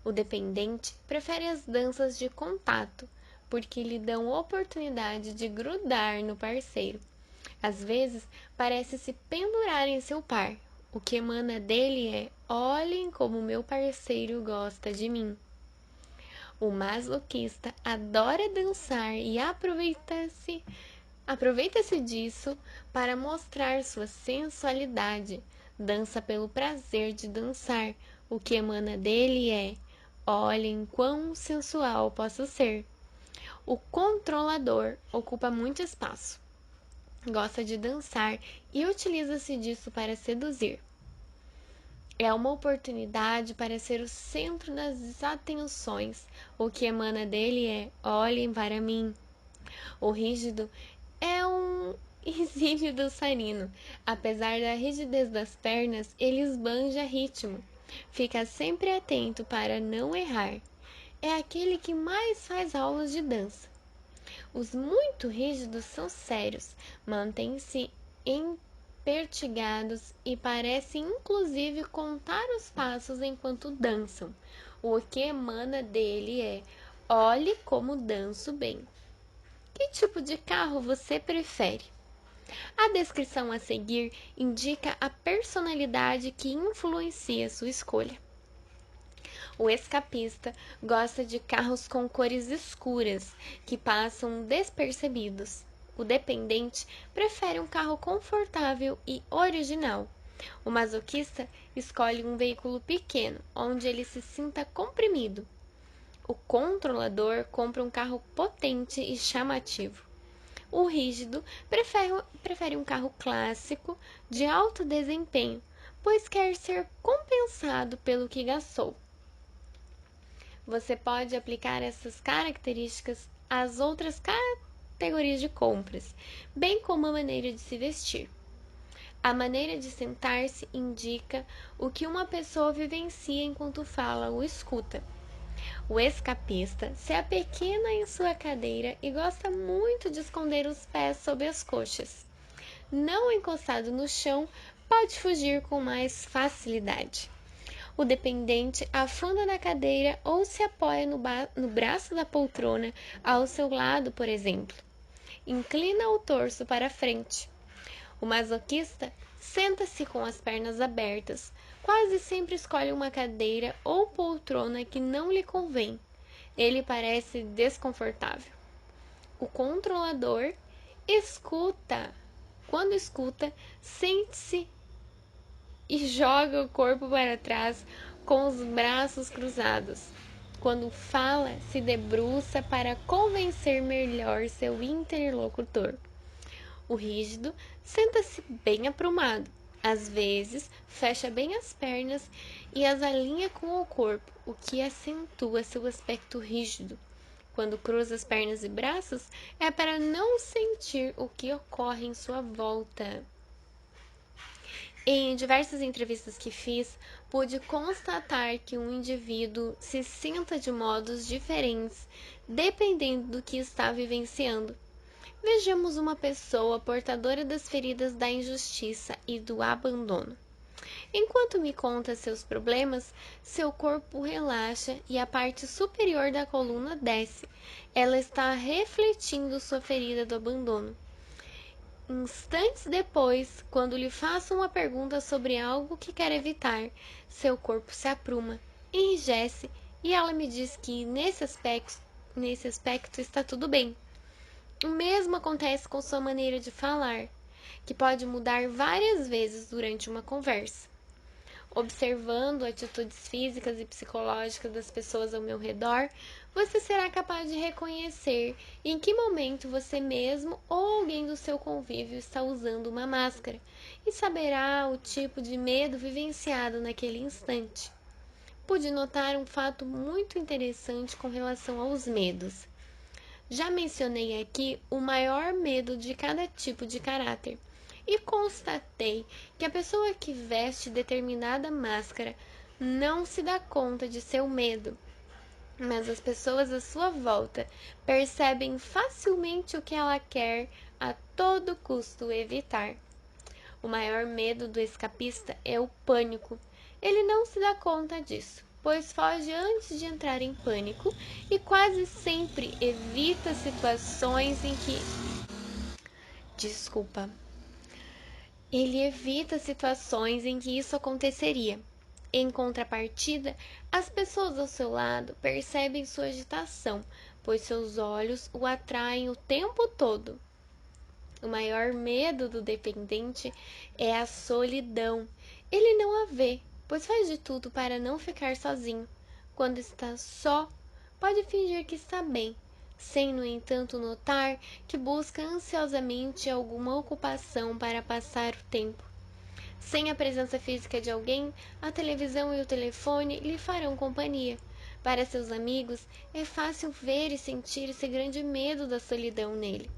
O dependente prefere as danças de contato, porque lhe dão oportunidade de grudar no parceiro. Às vezes, parece se pendurar em seu par. O que emana dele é: olhem como meu parceiro gosta de mim. O masoquista adora dançar e aproveita-se disso para mostrar sua sensualidade. Dança pelo prazer de dançar. O que emana dele é: olhem quão sensual posso ser. O controlador ocupa muito espaço. Gosta de dançar e utiliza-se disso para seduzir. É uma oportunidade para ser o centro das atenções. O que emana dele é: olhem para mim. O rígido é um exímio dançarino. Apesar da rigidez das pernas, ele esbanja ritmo. Fica sempre atento para não errar. É aquele que mais faz aulas de dança. Os muito rígidos são sérios, mantêm-se empertigados e parecem inclusive contar os passos enquanto dançam. O que emana dele é: olhe como danço bem. Que tipo de carro você prefere? A descrição a seguir indica a personalidade que influencia sua escolha. O escapista gosta de carros com cores escuras, que passam despercebidos. O dependente prefere um carro confortável e original. O masoquista escolhe um veículo pequeno, onde ele se sinta comprimido. O controlador compra um carro potente e chamativo. O rígido prefere um carro clássico de alto desempenho, pois quer ser compensado pelo que gastou. Você pode aplicar essas características às outras categorias de compras, bem como a maneira de se vestir. A maneira de sentar-se indica o que uma pessoa vivencia enquanto fala ou escuta. O escapista se apequena em sua cadeira e gosta muito de esconder os pés sob as coxas. Não encostado no chão, pode fugir com mais facilidade. O dependente afunda na cadeira ou se apoia no braço da poltrona ao seu lado, por exemplo. Inclina o torso para frente. O masoquista senta-se com as pernas abertas. Quase sempre escolhe uma cadeira ou poltrona que não lhe convém. Ele parece desconfortável. O controlador escuta. Quando escuta, sente-se e joga o corpo para trás com os braços cruzados. Quando fala, se debruça para convencer melhor seu interlocutor. O rígido senta-se bem aprumado. Às vezes, fecha bem as pernas e as alinha com o corpo, o que acentua seu aspecto rígido. Quando cruza as pernas e braços, é para não sentir o que ocorre em sua volta. Em diversas entrevistas que fiz, pude constatar que um indivíduo se senta de modos diferentes, dependendo do que está vivenciando. Vejamos uma pessoa portadora das feridas da injustiça e do abandono. Enquanto me conta seus problemas, seu corpo relaxa e a parte superior da coluna desce. Ela está refletindo sua ferida do abandono. Instantes depois, quando lhe faço uma pergunta sobre algo que quer evitar, seu corpo se apruma, enrijece e ela me diz que nesse aspecto está tudo bem. O mesmo acontece com sua maneira de falar, que pode mudar várias vezes durante uma conversa. Observando atitudes físicas e psicológicas das pessoas ao meu redor, você será capaz de reconhecer em que momento você mesmo ou alguém do seu convívio está usando uma máscara e saberá o tipo de medo vivenciado naquele instante. Pude notar um fato muito interessante com relação aos medos. Já mencionei aqui o maior medo de cada tipo de caráter e constatei que a pessoa que veste determinada máscara não se dá conta de seu medo. mas as pessoas à sua volta percebem facilmente o que ela quer a todo custo evitar. O maior medo do escapista é o pânico. Ele não se dá conta disso, pois foge antes de entrar em pânico e quase sempre evita situações em que. Desculpa. Ele evita situações em que isso aconteceria. Em contrapartida, as pessoas ao seu lado percebem sua agitação, pois seus olhos o atraem o tempo todo. O maior medo do dependente é a solidão. Ele não a vê, pois faz de tudo para não ficar sozinho. Quando está só, pode fingir que está bem, sem, no entanto, notar que busca ansiosamente alguma ocupação para passar o tempo. Sem a presença física de alguém, a televisão e o telefone lhe farão companhia. Para seus amigos, é fácil ver e sentir esse grande medo da solidão nele.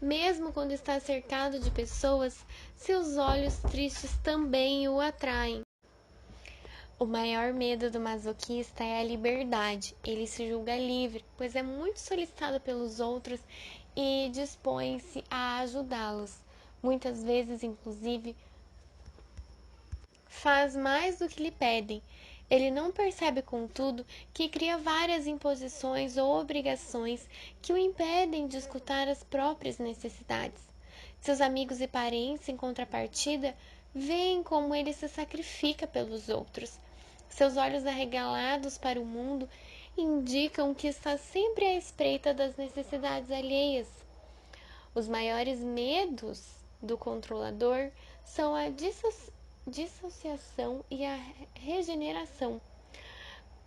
Mesmo quando está cercado de pessoas, seus olhos tristes também o atraem. O maior medo do masoquista é a liberdade. Ele se julga livre, pois é muito solicitado pelos outros e dispõe-se a ajudá-los. Muitas vezes, inclusive, faz mais do que lhe pedem. Ele não percebe, contudo, que cria várias imposições ou obrigações que o impedem de escutar as próprias necessidades. Seus amigos e parentes, em contrapartida, veem como ele se sacrifica pelos outros. Seus olhos arregalados para o mundo indicam que está sempre à espreita das necessidades alheias. Os maiores medos do controlador são a dissociação e a regeneração.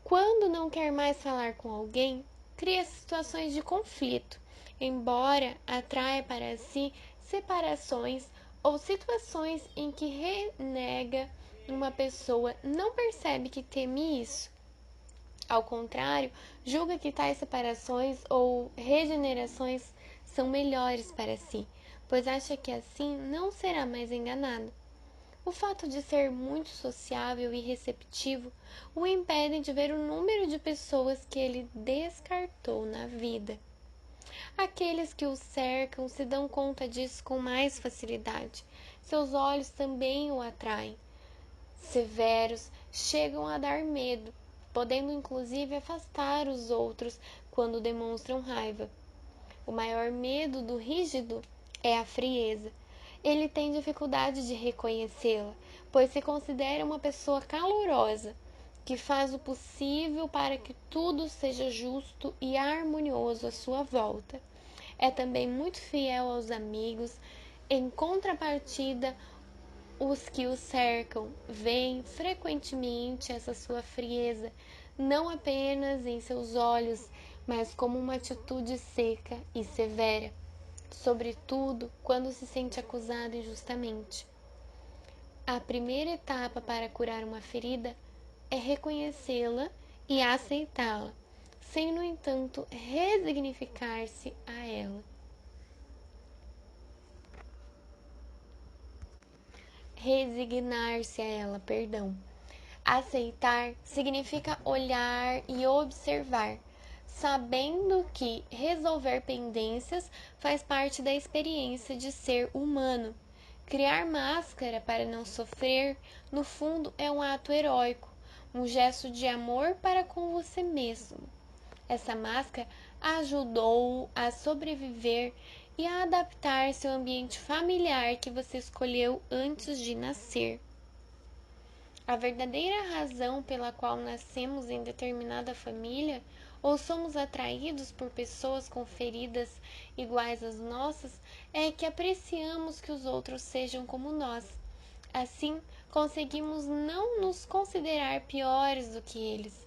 Quando não quer mais falar com alguém, cria situações de conflito, embora atraia para si separações ou situações em que renega uma pessoa, não percebe que teme isso. Ao contrário, julga que tais separações ou regenerações são melhores para si, pois acha que assim não será mais enganado. O fato de ser muito sociável e receptivo o impede de ver o número de pessoas que ele descartou na vida. Aqueles que o cercam se dão conta disso com mais facilidade. Seus olhos também o atraem. Severos, chegam a dar medo, podendo inclusive afastar os outros quando demonstram raiva. O maior medo do rígido é a frieza. Ele tem dificuldade de reconhecê-la, pois se considera uma pessoa calorosa, que faz o possível para que tudo seja justo e harmonioso à sua volta. É também muito fiel aos amigos. Em contrapartida, os que o cercam veem frequentemente essa sua frieza, não apenas em seus olhos, mas como uma atitude seca e severa, sobretudo quando se sente acusado injustamente. A primeira etapa para curar uma ferida é reconhecê-la e aceitá-la, sem, no entanto, resignificar-se a ela. Resignar-se a ela, perdão. Aceitar significa olhar e observar, sabendo que resolver pendências faz parte da experiência de ser humano. Criar máscara para não sofrer, no fundo, é um ato heróico, um gesto de amor para com você mesmo. Essa máscara ajudou-o a sobreviver e a adaptar-se ao ambiente familiar que você escolheu antes de nascer. A verdadeira razão pela qual nascemos em determinada família ou somos atraídos por pessoas com feridas iguais às nossas é que apreciamos que os outros sejam como nós. Assim, conseguimos não nos considerar piores do que eles.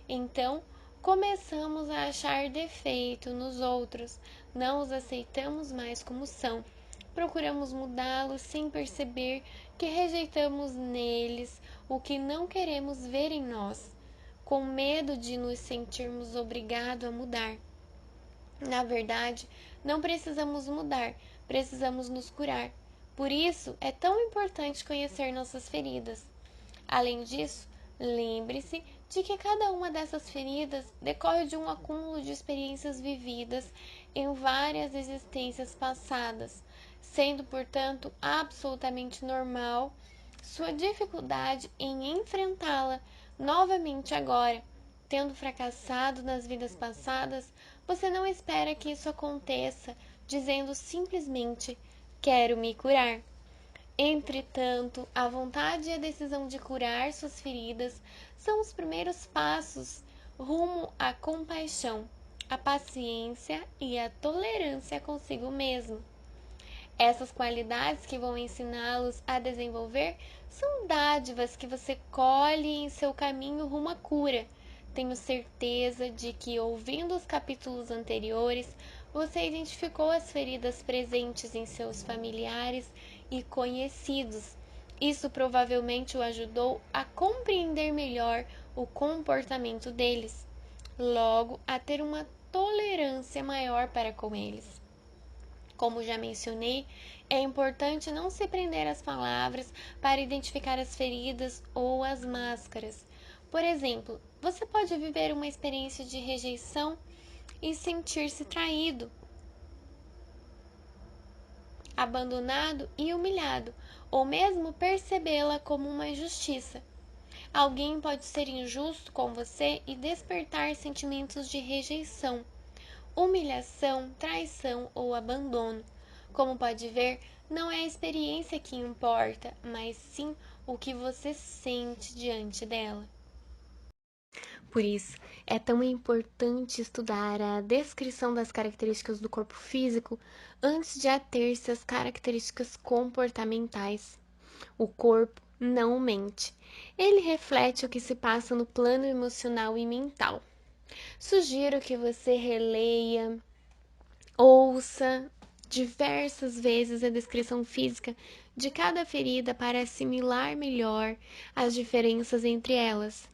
Então, começamos a achar defeito nos outros, não os aceitamos mais como são. Procuramos mudá-los sem perceber que rejeitamos neles o que não queremos ver em nós, com medo de nos sentirmos obrigados a mudar. Na verdade, não precisamos mudar, precisamos nos curar. Por isso, é tão importante conhecer nossas feridas. Além disso, lembre-se de que cada uma dessas feridas decorre de um acúmulo de experiências vividas em várias existências passadas, sendo, portanto, absolutamente normal sua dificuldade em enfrentá-la novamente agora. Tendo fracassado nas vidas passadas, você não espera que isso aconteça, dizendo simplesmente: quero me curar. Entretanto, a vontade e a decisão de curar suas feridas são os primeiros passos rumo à compaixão, à paciência e à tolerância consigo mesmo. Essas qualidades que vão ensiná-los a desenvolver são dádivas que você colhe em seu caminho rumo à cura. Tenho certeza de que, ouvindo os capítulos anteriores, você identificou as feridas presentes em seus familiares e conhecidos. Isso provavelmente o ajudou a compreender melhor o comportamento deles, logo a ter uma tolerância maior para com eles. Como já mencionei, é importante não se prender às palavras para identificar as feridas ou as máscaras. Por exemplo, você pode viver uma experiência de rejeição e sentir-se traído, abandonado e humilhado, ou mesmo percebê-la como uma injustiça. Alguém pode ser injusto com você e despertar sentimentos de rejeição, humilhação, traição ou abandono. Como pode ver, não é a experiência que importa, mas sim o que você sente diante dela. Por isso, é tão importante estudar a descrição das características do corpo físico antes de ater-se às características comportamentais. O corpo não mente. Ele reflete o que se passa no plano emocional e mental. Sugiro que você releia, ouça diversas vezes a descrição física de cada ferida para assimilar melhor as diferenças entre elas.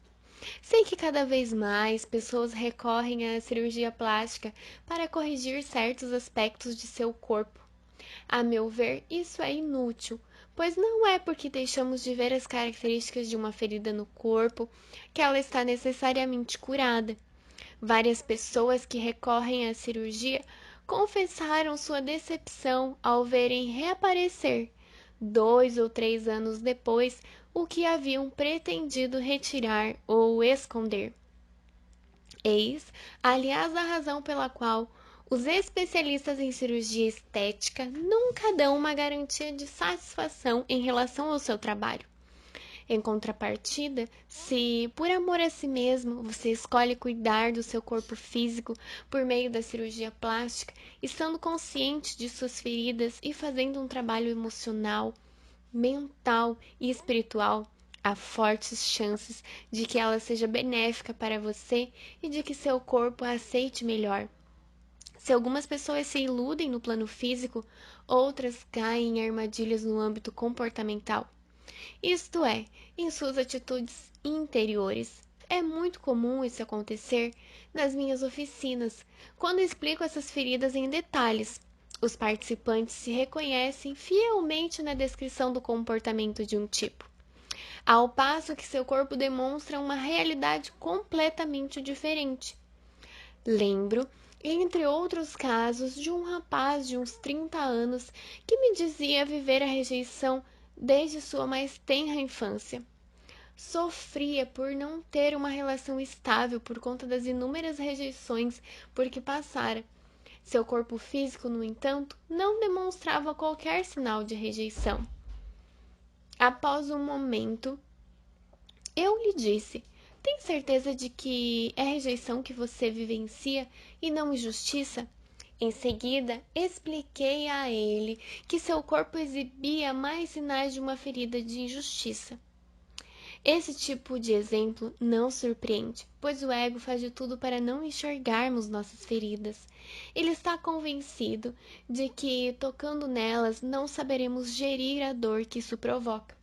Sei que cada vez mais pessoas recorrem à cirurgia plástica para corrigir certos aspectos de seu corpo. A meu ver, isso é inútil, pois não é porque deixamos de ver as características de uma ferida no corpo que ela está necessariamente curada. Várias pessoas que recorrem à cirurgia confessaram sua decepção ao verem reaparecer, 2 ou 3 anos depois, o que haviam pretendido retirar ou esconder. Eis, aliás, a razão pela qual os especialistas em cirurgia estética nunca dão uma garantia de satisfação em relação ao seu trabalho. Em contrapartida, se por amor a si mesmo você escolhe cuidar do seu corpo físico por meio da cirurgia plástica, estando consciente de suas feridas e fazendo um trabalho emocional, mental e espiritual, há fortes chances de que ela seja benéfica para você e de que seu corpo a aceite melhor. Se algumas pessoas se iludem no plano físico, outras caem em armadilhas no âmbito comportamental. Isto é, em suas atitudes interiores. É muito comum isso acontecer nas minhas oficinas, quando explico essas feridas em detalhes. Os participantes se reconhecem fielmente na descrição do comportamento de um tipo, ao passo que seu corpo demonstra uma realidade completamente diferente. Lembro, entre outros casos, de um rapaz de uns 30 anos que me dizia viver a rejeição desde sua mais tenra infância. Sofria por não ter uma relação estável por conta das inúmeras rejeições por que passara. Seu corpo físico, no entanto, não demonstrava qualquer sinal de rejeição. Após um momento, eu lhe disse: tem certeza de que é rejeição que você vivencia e não injustiça? Em seguida, expliquei a ele que seu corpo exibia mais sinais de uma ferida de injustiça. Esse tipo de exemplo não surpreende, pois o ego faz de tudo para não enxergarmos nossas feridas. Ele está convencido de que, tocando nelas, não saberemos gerir a dor que isso provoca.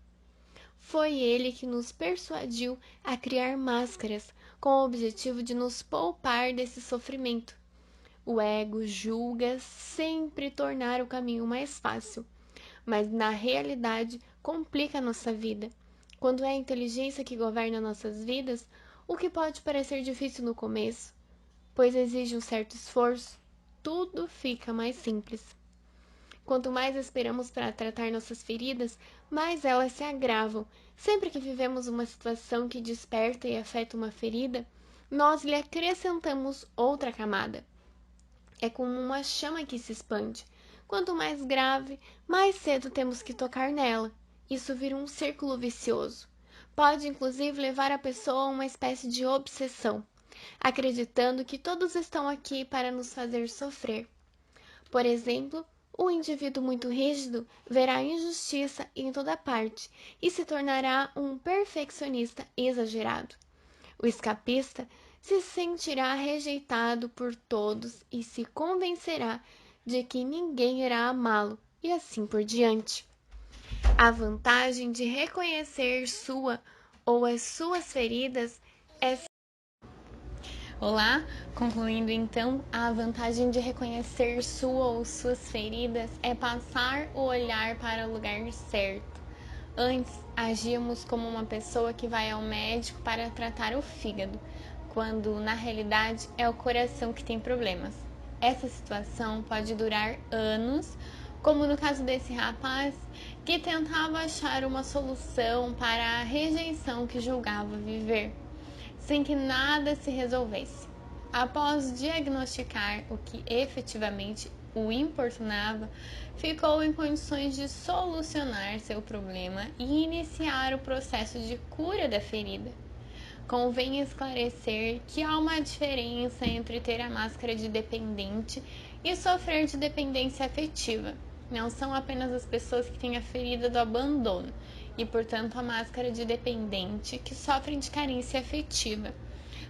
Foi ele que nos persuadiu a criar máscaras, com o objetivo de nos poupar desse sofrimento. O ego julga sempre tornar o caminho mais fácil, mas na realidade complica a nossa vida. Quando é a inteligência que governa nossas vidas, O que pode parecer difícil no começo, pois exige um certo esforço, tudo fica mais simples. Quanto mais esperamos para tratar nossas feridas, mais elas se agravam. Sempre que vivemos uma situação que desperta e afeta uma ferida, nós lhe acrescentamos outra camada. É como uma chama que se expande. Quanto mais grave, mais cedo temos que tocar nela. Isso vira um círculo vicioso. Pode inclusive levar a pessoa a uma espécie de obsessão, acreditando que todos estão aqui para nos fazer sofrer. Por exemplo, o indivíduo muito rígido verá injustiça em toda parte e se tornará um perfeccionista exagerado. O escapista se sentirá rejeitado por todos e se convencerá de que ninguém irá amá-lo, e assim por diante. A vantagem de reconhecer sua ou as suas feridas é. Olá, concluindo então, a vantagem de reconhecer sua ou suas feridas é passar o olhar para o lugar certo. Antes, agíamos como uma pessoa que vai ao médico para tratar o fígado, quando na realidade é o coração que tem problemas. Essa situação pode durar anos, como no caso desse rapaz que tentava achar uma solução para a rejeição que julgava viver, sem que nada se resolvesse. Após diagnosticar o que efetivamente o importunava, ficou em condições de solucionar seu problema e iniciar o processo de cura da ferida. Convém esclarecer que há uma diferença entre ter a máscara de dependente e sofrer de dependência afetiva. Não são apenas as pessoas que têm a ferida do abandono e, portanto, a máscara de dependente que sofrem de carência afetiva.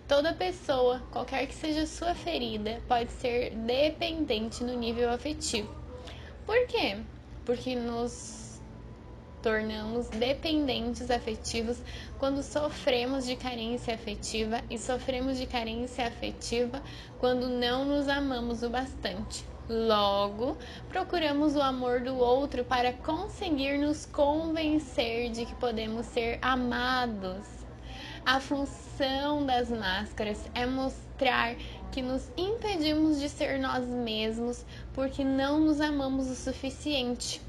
Toda pessoa, qualquer que seja a sua ferida, pode ser dependente no nível afetivo. Por quê? Porque nos tornamos dependentes afetivos quando sofremos de carência afetiva e sofremos de carência afetiva quando não nos amamos o bastante. Logo, procuramos o amor do outro para conseguir nos convencer de que podemos ser amados. A função das máscaras é mostrar que nos impedimos de ser nós mesmos porque não nos amamos o suficiente.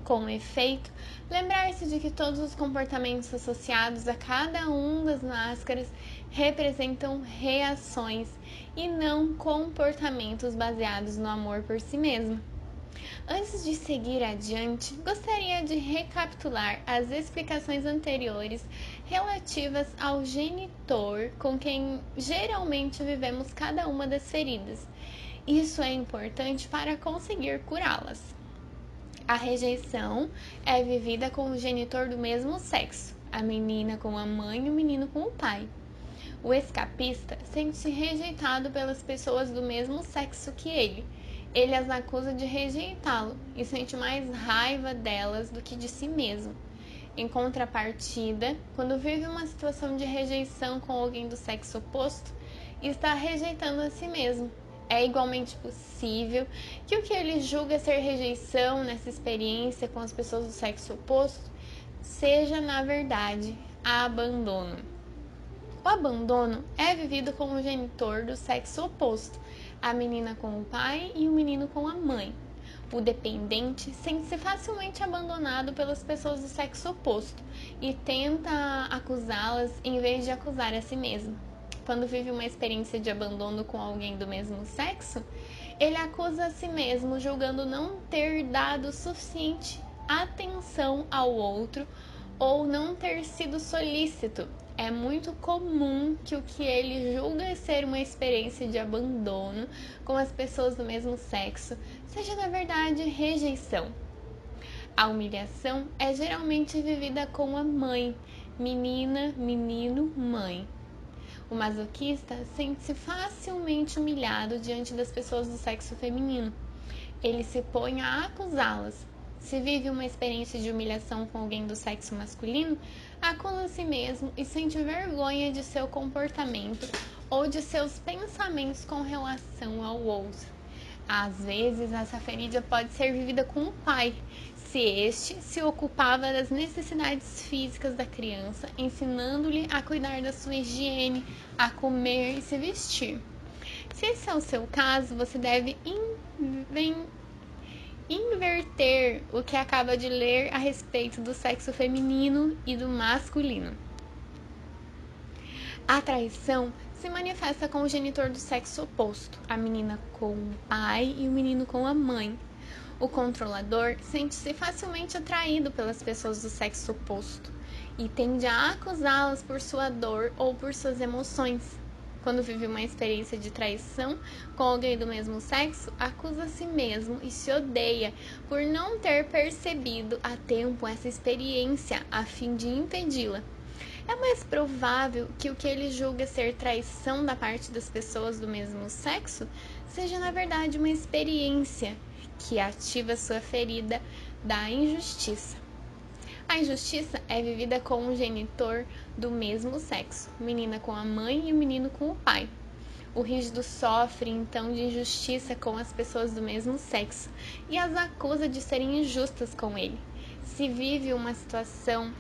Com efeito, lembrar-se de que todos os comportamentos associados a cada uma das máscaras representam reações e não comportamentos baseados no amor por si mesmo. Antes de seguir adiante, gostaria de recapitular as explicações anteriores relativas ao genitor com quem geralmente vivemos cada uma das feridas. Isso é importante para conseguir curá-las. A rejeição é vivida com o genitor do mesmo sexo, a menina com a mãe e o menino com o pai. O escapista sente-se rejeitado pelas pessoas do mesmo sexo que ele. Ele as acusa de rejeitá-lo e sente mais raiva delas do que de si mesmo. Em contrapartida, quando vive uma situação de rejeição com alguém do sexo oposto, está rejeitando a si mesmo. É igualmente possível que o que ele julga ser rejeição nessa experiência com as pessoas do sexo oposto seja, na verdade, abandono. O abandono é vivido com o genitor do sexo oposto, a menina com o pai e o menino com a mãe. O dependente sente-se facilmente abandonado pelas pessoas do sexo oposto e tenta acusá-las em vez de acusar a si mesmo. Quando vive uma experiência de abandono com alguém do mesmo sexo, ele acusa a si mesmo, julgando não ter dado suficiente atenção ao outro ou não ter sido solícito. É muito comum que o que ele julga ser uma experiência de abandono com as pessoas do mesmo sexo seja, na verdade, rejeição. A humilhação é geralmente vivida com a mãe, menina, menino, mãe. O masoquista sente-se facilmente humilhado diante das pessoas do sexo feminino. Ele se põe a acusá-las. Se vive uma experiência de humilhação com alguém do sexo masculino, acusa a si mesmo e sente vergonha de seu comportamento ou de seus pensamentos com relação ao outro. Às vezes, essa ferida pode ser vivida com o pai, se este se ocupava das necessidades físicas da criança, ensinando-lhe a cuidar da sua higiene, a comer e se vestir. Se esse é o seu caso, você deve inverter o que acaba de ler a respeito do sexo feminino e do masculino. A traição se manifesta com o genitor do sexo oposto, a menina com o pai e o menino com a mãe. O controlador sente-se facilmente atraído pelas pessoas do sexo oposto e tende a acusá-las por sua dor ou por suas emoções. Quando vive uma experiência de traição com alguém do mesmo sexo, acusa a si mesmo e se odeia por não ter percebido a tempo essa experiência a fim de impedi-la. É mais provável que o que ele julga ser traição da parte das pessoas do mesmo sexo seja, na verdade, uma experiência que ativa sua ferida da injustiça. A injustiça é vivida com um genitor do mesmo sexo, menina com a mãe e o menino com o pai. O rígido sofre, então, de injustiça com as pessoas do mesmo sexo e as acusa de serem injustas com ele. Se vive uma situação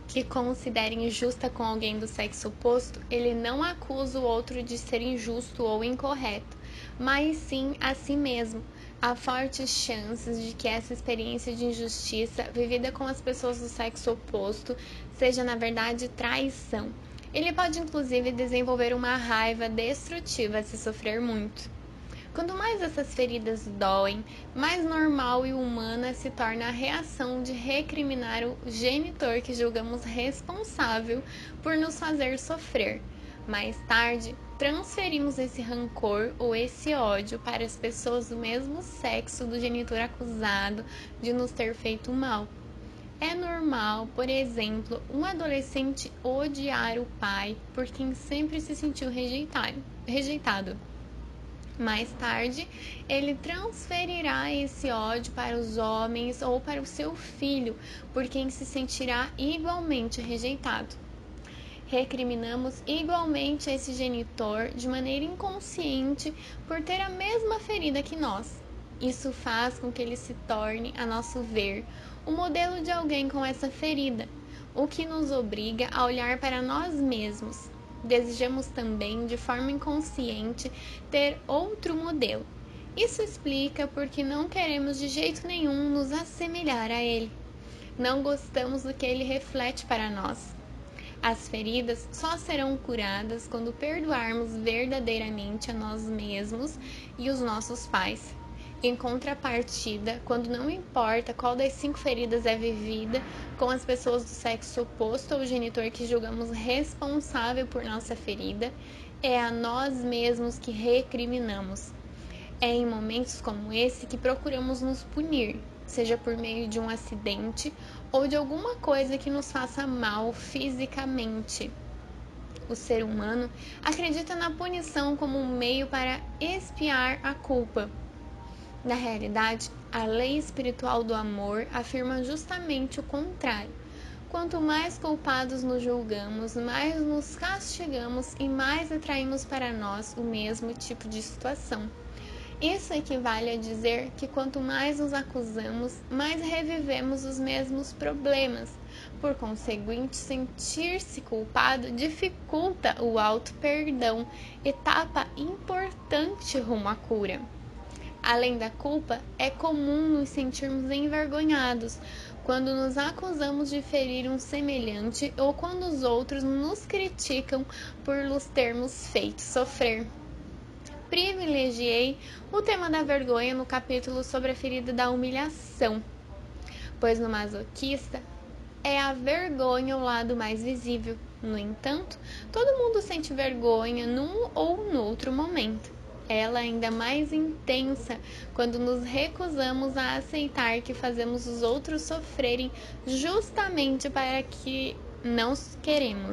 que considere injusta com alguém do sexo oposto, ele não acusa o outro de ser injusto ou incorreto, mas sim a si mesmo. Há fortes chances de que essa experiência de injustiça vivida com as pessoas do sexo oposto seja, na verdade, traição. Ele pode, inclusive, desenvolver uma raiva destrutiva se sofrer muito. Quanto mais essas feridas doem, mais normal e humana se torna a reação de recriminar o genitor que julgamos responsável por nos fazer sofrer. Mais tarde, transferimos esse rancor ou esse ódio para as pessoas do mesmo sexo do genitor acusado de nos ter feito mal. É normal, por exemplo, um adolescente odiar o pai por quem sempre se sentiu rejeitado. Mais tarde, ele transferirá esse ódio para os homens ou para o seu filho, por quem se sentirá igualmente rejeitado. Recriminamos igualmente esse genitor de maneira inconsciente por ter a mesma ferida que nós. Isso faz com que ele se torne, a nosso ver, o modelo de alguém com essa ferida, o que nos obriga a olhar para nós mesmos. Desejamos também, de forma inconsciente, ter outro modelo. Isso explica porque não queremos de jeito nenhum nos assemelhar a ele. Não gostamos do que ele reflete para nós. As feridas só serão curadas quando perdoarmos verdadeiramente a nós mesmos e os nossos pais. Em contrapartida, quando não importa qual das 5 feridas é vivida com as pessoas do sexo oposto ou genitor que julgamos responsável por nossa ferida, é a nós mesmos que recriminamos. É em momentos como esse que procuramos nos punir, seja por meio de um acidente ou de alguma coisa que nos faça mal fisicamente. O ser humano acredita na punição como um meio para expiar a culpa. Na realidade, a lei espiritual do amor afirma justamente o contrário. Quanto mais culpados nos julgamos, mais nos castigamos e mais atraímos para nós o mesmo tipo de situação. Isso equivale a dizer que quanto mais nos acusamos, mais revivemos os mesmos problemas. Por conseguinte, sentir-se culpado dificulta o auto-perdão, etapa importante rumo à cura. Além da culpa, é comum nos sentirmos envergonhados quando nos acusamos de ferir um semelhante ou quando os outros nos criticam por nos termos feito sofrer. Privilegiei o tema da vergonha no capítulo sobre a ferida da humilhação, pois no masoquista é a vergonha o lado mais visível. No entanto, todo mundo sente vergonha num ou no outro momento. Ela é ainda mais intensa quando nos recusamos a aceitar que fazemos os outros sofrerem justamente para que não queremos.